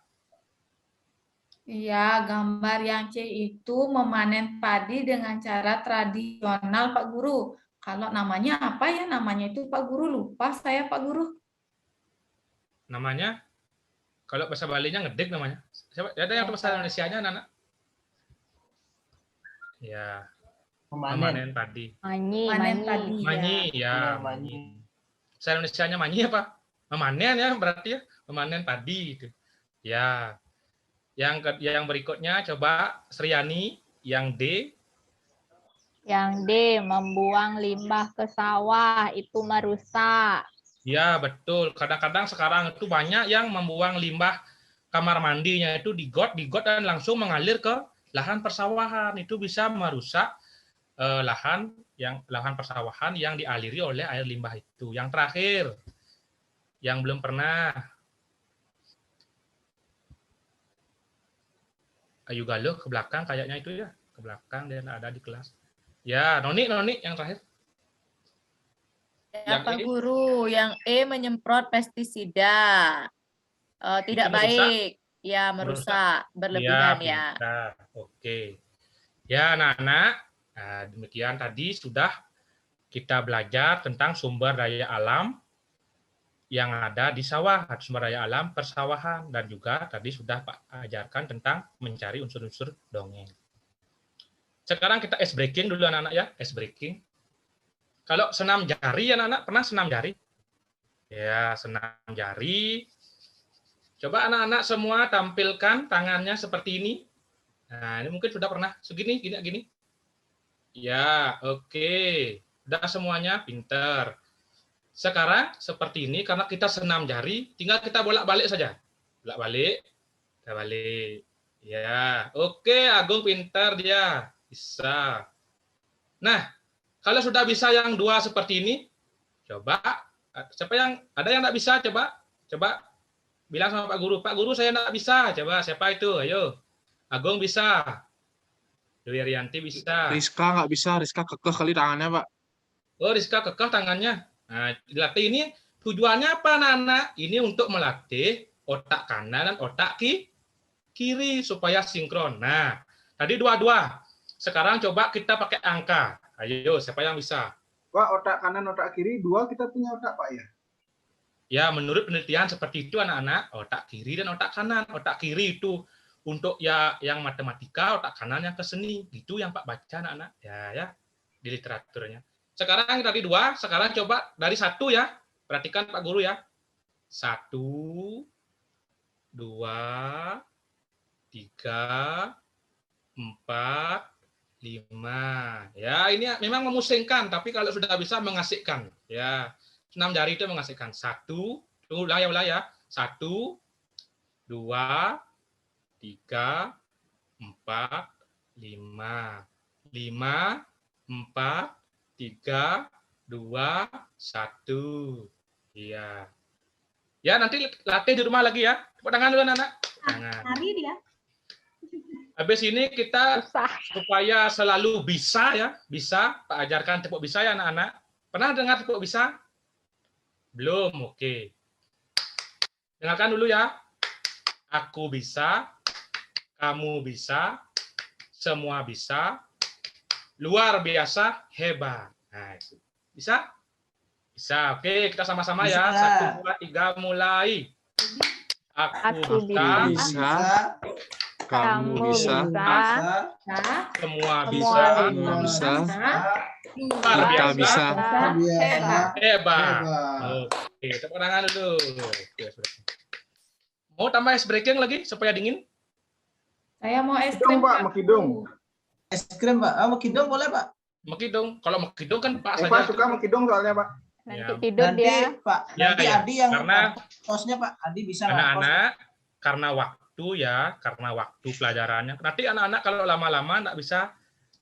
[SPEAKER 4] Iya, gambar yang C itu memanen padi dengan cara tradisional Pak Guru. Kalau namanya apa ya namanya itu Pak Guru? Lupa saya Pak Guru.
[SPEAKER 1] Namanya? Kalau bahasa Balinya ngedek namanya. Siapa? Ada yang bahasa Indonesianya anak-anak? Ya. Memanen padi. Manyi, ya. Bahasa Indonesianya manyi apa? Memanen ya berarti ya. Memanen padi itu. Ya. Yang berikutnya coba Sriani, yang D.
[SPEAKER 9] Yang D, membuang limbah ke sawah itu merusak.
[SPEAKER 1] Ya, betul. Kadang-kadang sekarang itu banyak yang membuang limbah kamar mandinya itu di got dan langsung mengalir ke lahan persawahan. Itu bisa merusak lahan persawahan yang dialiri oleh air limbah itu. Yang terakhir, yang belum pernah. Ayu Galuh ke belakang kayaknya itu ya. Ke belakang dia ada di kelas. Ya, Noni yang terakhir.
[SPEAKER 2] Ya, Pak Guru, yang E menyemprot pestisida. Tidak baik. Ya, merusak berlebihan ya.
[SPEAKER 1] Oke. Ya, anak-anak, demikian tadi sudah kita belajar tentang sumber daya alam yang ada di sawah, sumber daya alam persawahan, dan juga tadi sudah Pak ajarkan tentang mencari unsur-unsur dongeng. Sekarang kita ice breaking dulu anak-anak ya, ice breaking. Kalau senam jari anak-anak pernah senam jari? Ya, senam jari. Coba anak-anak semua tampilkan tangannya seperti ini. Nah, ini mungkin sudah pernah segini, gini. Ya, oke. Sudah semuanya pinter. Sekarang seperti ini, karena kita senam jari, tinggal kita bolak-balik saja. Bolak-balik, kita balik. Ya, oke, Agung pintar dia. Bisa. Nah, kalau sudah bisa yang dua seperti ini, coba, siapa yang, ada yang tidak bisa, coba bilang sama Pak Guru, saya tidak bisa. Coba, siapa itu? Ayo. Agung bisa. Dewi Rianti bisa.
[SPEAKER 6] Rizka nggak bisa, Rizka kekeh kali tangannya, Pak.
[SPEAKER 1] Oh, Rizka kekeh tangannya. Nah, dilatih ini tujuannya apa, anak-anak? Ini untuk melatih otak kanan dan otak kiri supaya sinkron. Nah, tadi dua-dua. Sekarang coba kita pakai angka. Ayo, siapa yang bisa?
[SPEAKER 3] Pak, otak kanan, otak kiri, dua kita punya otak, Pak, ya?
[SPEAKER 1] Ya, menurut penelitian seperti itu, anak-anak. Otak kiri dan otak kanan. Otak kiri itu untuk ya yang matematika, otak kanan yang ke seni. Gitu yang Pak baca, anak-anak. Ya, di literaturnya. Sekarang tadi dua, sekarang coba dari satu ya. Perhatikan Pak Guru ya. 1, 2, 3, 4, 5. Ya, ini memang memusingkan, tapi kalau sudah bisa mengasihkan. Ya, 6 jari itu mengasihkan. 1, ulang ya. 1, 2, 3, 4, 5. 5, 4, 3, 2, 1. Iya. Ya, nanti latih di rumah lagi ya. Tepuk tangan dulu, anak-anak. Tangan.
[SPEAKER 5] Hari dia.
[SPEAKER 1] Habis ini kita supaya selalu bisa ya, bisa Pak ajarkan tepuk bisa ya anak-anak. Pernah dengar tepuk bisa? Belum, oke. Dengarkan dulu ya. Aku bisa, kamu bisa, semua bisa, luar biasa, hebat. Nah, bisa? Bisa. Oke, kita sama-sama ya. 1, 2, 3, mulai. Aku bisa.
[SPEAKER 6] Kamu bisa.
[SPEAKER 1] Semua bisa. Luar biasa. Hebat. Oke, tepuk tangan dulu. Mau tambah es breaking lagi supaya dingin?
[SPEAKER 4] Saya mau es
[SPEAKER 3] Kidung,
[SPEAKER 4] krim.
[SPEAKER 3] Pak, mekidung.
[SPEAKER 7] Es krim, Pak. Mekidung boleh, Pak?
[SPEAKER 1] Mekidung. Kalau mekidung kan Pak
[SPEAKER 3] Pak
[SPEAKER 1] saja.
[SPEAKER 3] suka mekidung soalnya, Pak.
[SPEAKER 9] Nanti tidur
[SPEAKER 7] Nanti,
[SPEAKER 9] dia.
[SPEAKER 7] Pak.
[SPEAKER 1] Ya,
[SPEAKER 7] Nanti
[SPEAKER 1] ya.
[SPEAKER 7] Adi yang
[SPEAKER 1] Karena
[SPEAKER 7] kosnya, Pak. Adi bisa nggak
[SPEAKER 1] anak-anak karena waktu ya, karena waktu pelajarannya. Nanti anak-anak kalau lama-lama nggak bisa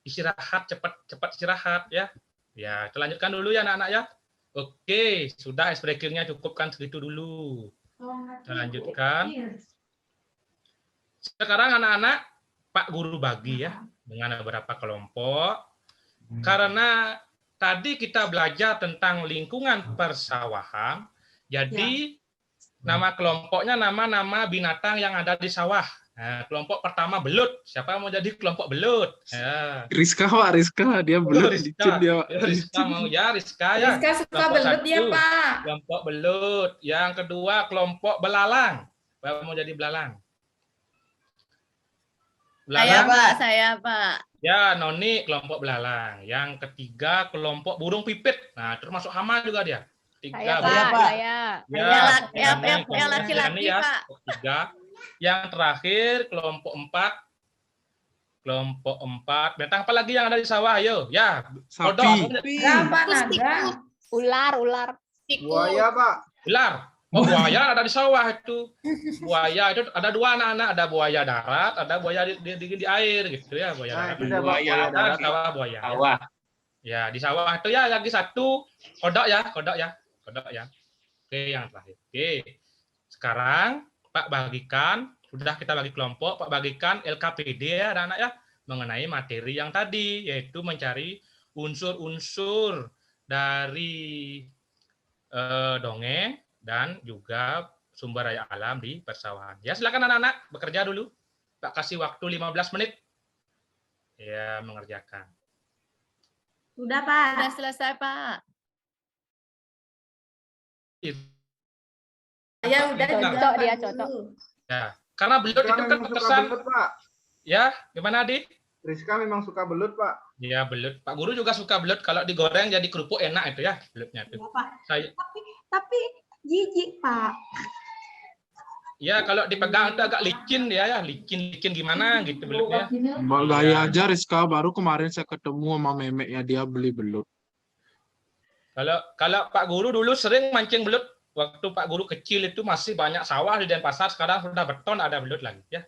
[SPEAKER 1] istirahat, cepat istirahat ya. Ya, kita lanjutkan dulu ya anak-anak ya. Oke, sudah ice breaking-nya cukupkan segitu dulu. Kita lanjutkan. Sekarang anak-anak Pak Guru bagi ya dengan beberapa kelompok. Karena tadi kita belajar tentang lingkungan persawahan. Jadi nama kelompoknya nama-nama binatang yang ada di sawah. Nah, kelompok pertama belut. Siapa yang mau jadi kelompok belut? Ya.
[SPEAKER 6] Rizka, Pak. Rizka. Dia belut. Licin dia, Pak.
[SPEAKER 1] Rizka mau ya, Rizka ya.
[SPEAKER 4] Rizka suka
[SPEAKER 1] Kelompok
[SPEAKER 4] belut ya,
[SPEAKER 1] satu,
[SPEAKER 4] Pak.
[SPEAKER 1] Kelompok belut. Yang kedua kelompok belalang. Siapa mau jadi belalang?
[SPEAKER 2] Saya, Pak.
[SPEAKER 1] Ya, Noni kelompok belalang. Yang ketiga kelompok burung pipit. Nah, termasuk hama juga dia. Tiga.
[SPEAKER 9] Saya.
[SPEAKER 2] Yang laki-laki, Pak.
[SPEAKER 1] Ketiga. Yang terakhir kelompok 4. Kelompok 4. Binatang apa lagi yang ada di sawah? Ayo, ya.
[SPEAKER 6] Sapi.
[SPEAKER 4] Berapa naga?
[SPEAKER 9] Ular.
[SPEAKER 3] Buaya, Pak.
[SPEAKER 1] Ular. Oh, buaya ada di sawah itu. Buaya itu ada dua anak-anak, ada buaya darat, ada buaya di air gitu ya, buaya darat.
[SPEAKER 8] Buaya darat,
[SPEAKER 1] sawah buaya.
[SPEAKER 8] Sawah.
[SPEAKER 1] Ya, di sawah itu ya lagi satu kodok ya. Oke, yang terakhir. Oke. Sekarang Pak bagikan, sudah kita bagi kelompok, Pak bagikan LKPD ya anak-anak ya mengenai materi yang tadi, yaitu mencari unsur-unsur dari dongeng dan juga sumber daya alam di persawahan. Ya, silakan anak-anak bekerja dulu. Pak kasih waktu 15 menit. Ya, mengerjakan.
[SPEAKER 5] Sudah, Pak.
[SPEAKER 2] Sudah selesai, Pak.
[SPEAKER 4] Ya udah
[SPEAKER 9] Cocok dia, cocok.
[SPEAKER 1] Ya, karena belut itu kan terkesan.
[SPEAKER 3] Pak.
[SPEAKER 1] Ya, gimana Adi?
[SPEAKER 3] Rizka memang suka belut, Pak.
[SPEAKER 1] Ya, belut. Pak Guru juga suka belut. Kalau digoreng jadi kerupuk enak itu ya, belutnya itu.
[SPEAKER 5] Ya, Pak.
[SPEAKER 1] Saya
[SPEAKER 5] Tapi jijik, Pak.
[SPEAKER 1] ya kalau dipegang itu agak licin dia ya, licin gimana gitu belutnya.
[SPEAKER 6] Mbak gaya aja Rizka. Baru kemarin saya ketemu sama memeknya dia beli belut.
[SPEAKER 1] Kalau Pak Guru dulu sering mancing belut, waktu Pak Guru kecil itu masih banyak sawah di Denpasar, sekarang sudah beton ada belut lagi ya.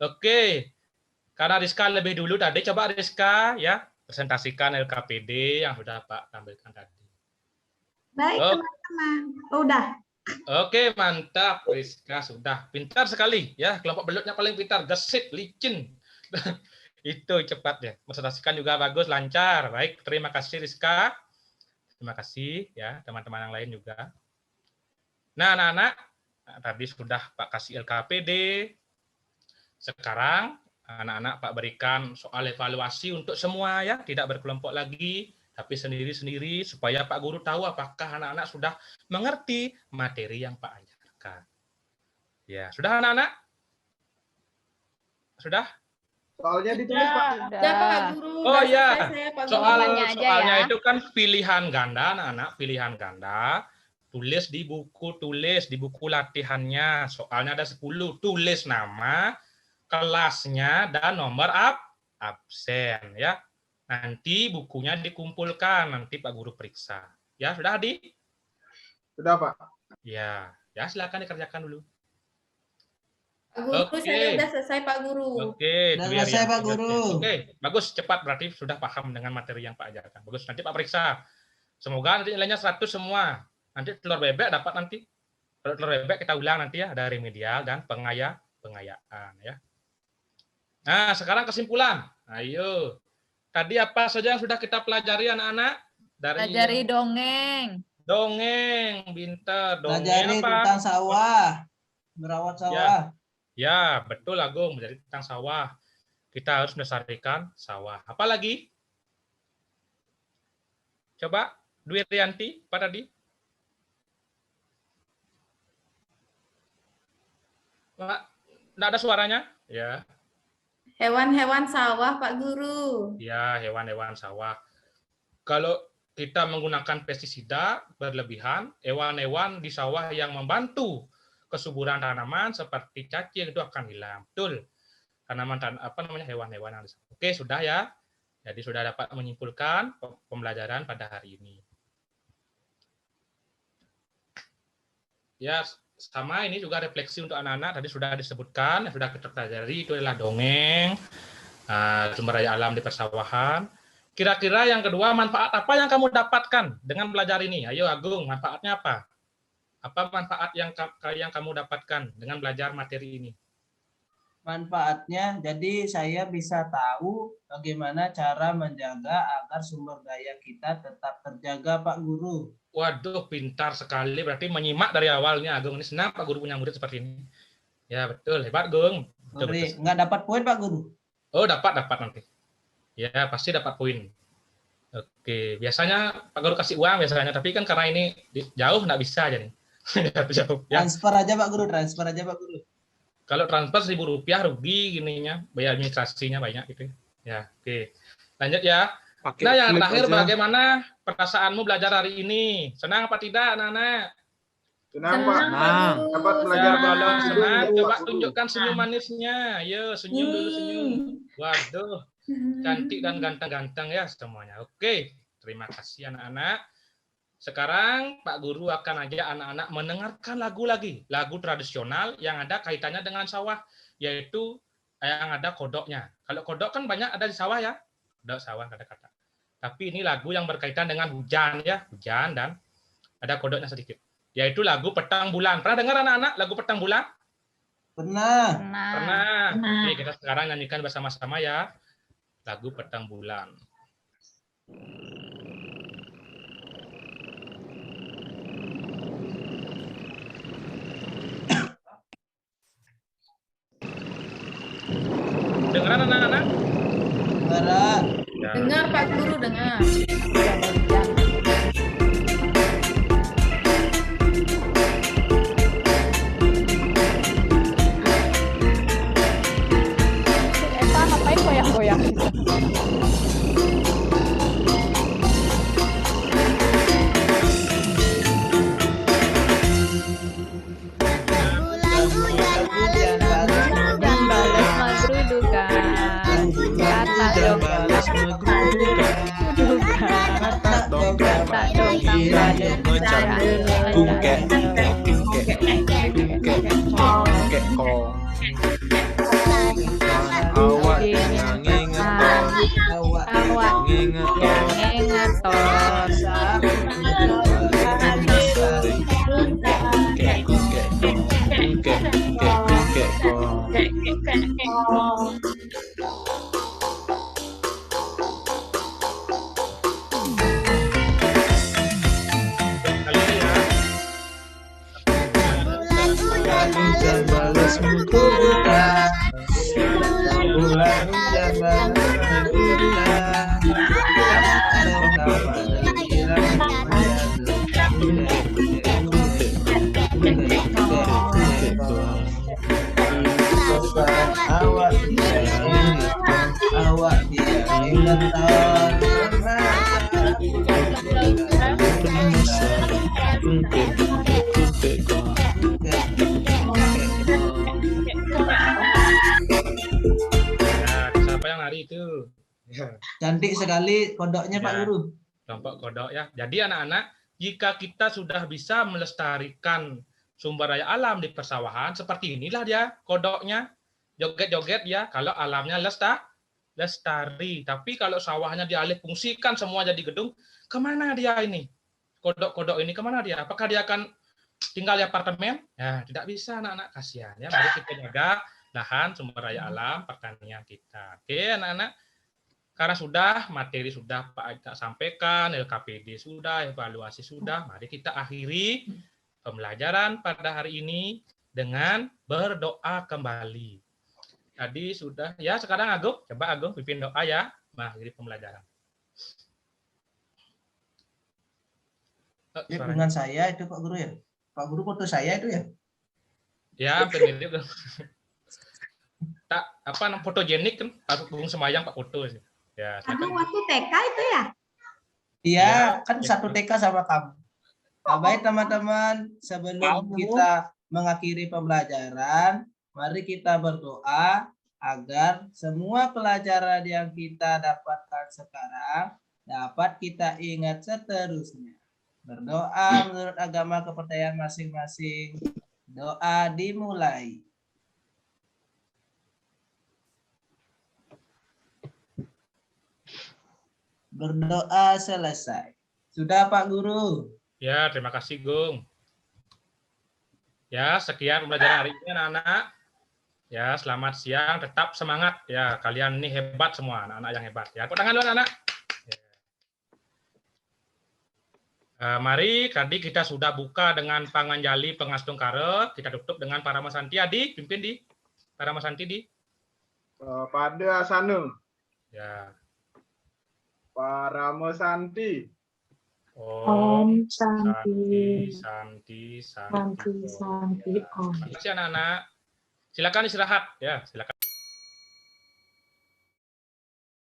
[SPEAKER 1] Oke. Karena Rizka lebih dulu tadi, coba Rizka ya presentasikan LKPD yang sudah Pak tampilkan tadi.
[SPEAKER 5] Baik, teman-teman. Udah.
[SPEAKER 1] Oke, mantap Rizka, sudah. Pintar sekali ya, kelompok belutnya paling pintar, gesit, licin. Itu cepat ya. Presentasikan juga bagus, lancar. Baik, terima kasih Rizka. Terima kasih ya teman-teman yang lain juga. Nah, anak-anak, tadi sudah Pak kasih LKPD. Sekarang anak-anak Pak berikan soal evaluasi untuk semua ya, tidak berkelompok lagi, tapi sendiri-sendiri supaya Pak Guru tahu apakah anak-anak sudah mengerti materi yang Pak ajarkan. Ya, sudah anak-anak? Sudah?
[SPEAKER 3] Soalnya ditulis Pak.
[SPEAKER 4] Ya Pak Guru.
[SPEAKER 1] Oh ya,
[SPEAKER 9] Soalnya
[SPEAKER 1] soalnya itu kan pilihan ganda, anak-anak, pilihan ganda. Tulis di buku latihannya. Soalnya ada 10, tulis nama, kelasnya, dan nomor absen ya. Nanti bukunya dikumpulkan, nanti Pak Guru periksa. Ya, sudah Adi?
[SPEAKER 3] Sudah Pak.
[SPEAKER 1] Ya, silakan dikerjakan dulu.
[SPEAKER 4] Pak Guru, saya sudah selesai Pak Guru.
[SPEAKER 1] Oke,
[SPEAKER 7] Sudah selesai Pak Guru.
[SPEAKER 1] Oke, bagus, cepat berarti sudah paham dengan materi yang Pak ajarkan. Bagus, nanti Pak periksa. Semoga nanti nilainya 100 semua. Nanti telur bebek dapat nanti. Kalau telur bebek kita ulang nanti ya, ada remedial dan pengayaan ya. Nah, sekarang kesimpulan. Ayo. Tadi apa saja yang sudah kita pelajari anak-anak?
[SPEAKER 2] Pelajari dongeng.
[SPEAKER 1] Dongeng, pintar. Dongeng
[SPEAKER 7] Pelajari
[SPEAKER 1] apa?
[SPEAKER 7] tentang sawah, merawat sawah.
[SPEAKER 1] Ya, betul Agung, menjadi tentang sawah. Kita harus melestarikan sawah. Apa lagi? Coba, Dwi Rianti, apa tadi? Nggak ada suaranya? Ya.
[SPEAKER 4] Hewan-hewan sawah, Pak Guru.
[SPEAKER 1] Ya, hewan-hewan sawah. Kalau kita menggunakan pestisida berlebihan, hewan-hewan di sawah yang membantu kesuburan tanaman seperti cacing itu akan hilang. Betul. Tanaman hewan-hewan yang di sawah. Oke, sudah ya. Jadi sudah dapat menyimpulkan pembelajaran pada hari ini. Ya, sama ini juga refleksi untuk anak-anak. Tadi sudah disebutkan, yang sudah kita pelajari itu adalah dongeng, sumber daya alam di persawahan. Kira-kira yang kedua, manfaat apa yang kamu dapatkan dengan belajar ini? Ayo Agung, manfaatnya apa? Apa manfaat yang kamu dapatkan dengan belajar materi ini?
[SPEAKER 7] Manfaatnya, jadi saya bisa tahu bagaimana cara menjaga agar sumber daya kita tetap terjaga, Pak Guru.
[SPEAKER 1] Waduh, pintar sekali. Berarti menyimak dari awalnya, Agung. Ini senang Pak Guru punya murid seperti ini. Ya, betul. Hebat, Gung.
[SPEAKER 7] Betul. Nggak dapat poin, Pak Guru?
[SPEAKER 1] Oh, dapat nanti. Ya, pasti dapat poin. Oke, biasanya Pak Guru kasih uang biasanya, tapi kan karena ini jauh nggak bisa aja nih. Jauh. Ya.
[SPEAKER 7] Transfer aja Pak Guru, transfer aja Pak Guru.
[SPEAKER 1] Kalau transfer Rp1.000 rugi gininya, bayar administrasinya banyak gitu. Ya, oke. Lanjut ya. Nah, yang terakhir aja. Bagaimana perasaanmu belajar hari ini? Senang apa tidak, anak-anak?
[SPEAKER 3] Senang, Pak. Senang. Dapat belajar
[SPEAKER 1] kalau senang, coba tunjukkan senyum manisnya. Ayo, senyum dulu, senyum. Waduh, cantik dan ganteng-ganteng ya semuanya. Oke, terima kasih anak-anak. Sekarang Pak Guru akan ajak anak-anak mendengarkan lagu lagi. Lagu tradisional yang ada kaitannya dengan sawah, yaitu yang ada kodoknya. Kalau kodok kan banyak ada di sawah ya. Kodok sawah kata-kata. Tapi ini lagu yang berkaitan dengan hujan ya. Hujan dan ada kodoknya sedikit. Yaitu lagu Petang Bulan. Pernah dengar anak-anak lagu Petang Bulan?
[SPEAKER 7] Pernah.
[SPEAKER 1] Pernah. Oke, kita sekarang nyanyikan bersama-sama ya. Lagu Petang Bulan. Dengaran anak-anak?
[SPEAKER 7] Dengar.
[SPEAKER 1] Ya.
[SPEAKER 4] Dengar Pak Guru, dengar.
[SPEAKER 9] Eva ngapain goyang-goyang?
[SPEAKER 6] Kungkek kong. Awak yang ngeton.
[SPEAKER 9] Awak yang ngeton.
[SPEAKER 7] Hujan balas mutu buta, bulan hujan balas buta. Awak dia ingetan.
[SPEAKER 1] Siapa yang lari itu?
[SPEAKER 7] Cantik sekali kodoknya Pak Guru.
[SPEAKER 1] Kelompok kodok ya. Jadi anak-anak, jika kita sudah bisa melestarikan sumber daya alam di persawahan, seperti inilah dia kodoknya. Joget-joget ya, kalau alamnya lestari. Tapi kalau sawahnya dialih fungsikan semua jadi gedung, kemana dia ini? Kodok-kodok ini kemana dia? Apakah dia akan tinggal di apartemen? Ya, tidak bisa anak-anak, kasihan ya. Mari kita jaga lahan sumber daya alam pertanian kita. Oke anak-anak, karena sudah materi sudah Pak Aita sampaikan, LKPD sudah, evaluasi sudah, mari kita akhiri pembelajaran pada hari ini dengan berdoa kembali. Tadi sudah ya, sekarang Agung, coba Agung pimpin doa ya, mengakhiri pembelajaran.
[SPEAKER 7] Ya, dengan saya itu Pak Guru ya. Pak Guru foto saya itu ya?
[SPEAKER 1] Ya, hampir mirip. Tak apa fotogenik kan, Pak Bung Semayang Pak foto sih. Ya,
[SPEAKER 5] Kamu waktu TK itu ya?
[SPEAKER 7] Iya, kan satu TK sama kamu. Nah, baik teman-teman, sebelum kita mengakhiri pembelajaran, mari kita berdoa agar semua pelajaran yang kita dapatkan sekarang dapat kita ingat seterusnya. Berdoa menurut agama kepercayaan masing-masing. Doa dimulai. Berdoa selesai. Sudah Pak Guru?
[SPEAKER 1] Ya, terima kasih Gung. Ya, sekian pembelajaran hari ini anak-anak. Ya, selamat siang, tetap semangat ya. Kalian ini hebat semua, anak-anak yang hebat ya. Tepuk tangan dulu anak-anak. Mari, tadi kita sudah buka dengan Panganjali Pengastung Kare. Kita tutup dengan Paramasanti. Adi, pimpin di Paramasanti di.
[SPEAKER 3] Pada Asana.
[SPEAKER 1] Ya.
[SPEAKER 3] Paramasanti.
[SPEAKER 13] Om Santi.
[SPEAKER 1] Santi.
[SPEAKER 13] Santi. Om.
[SPEAKER 1] Terima kasih anak-anak. Silakan istirahat ya, silakan.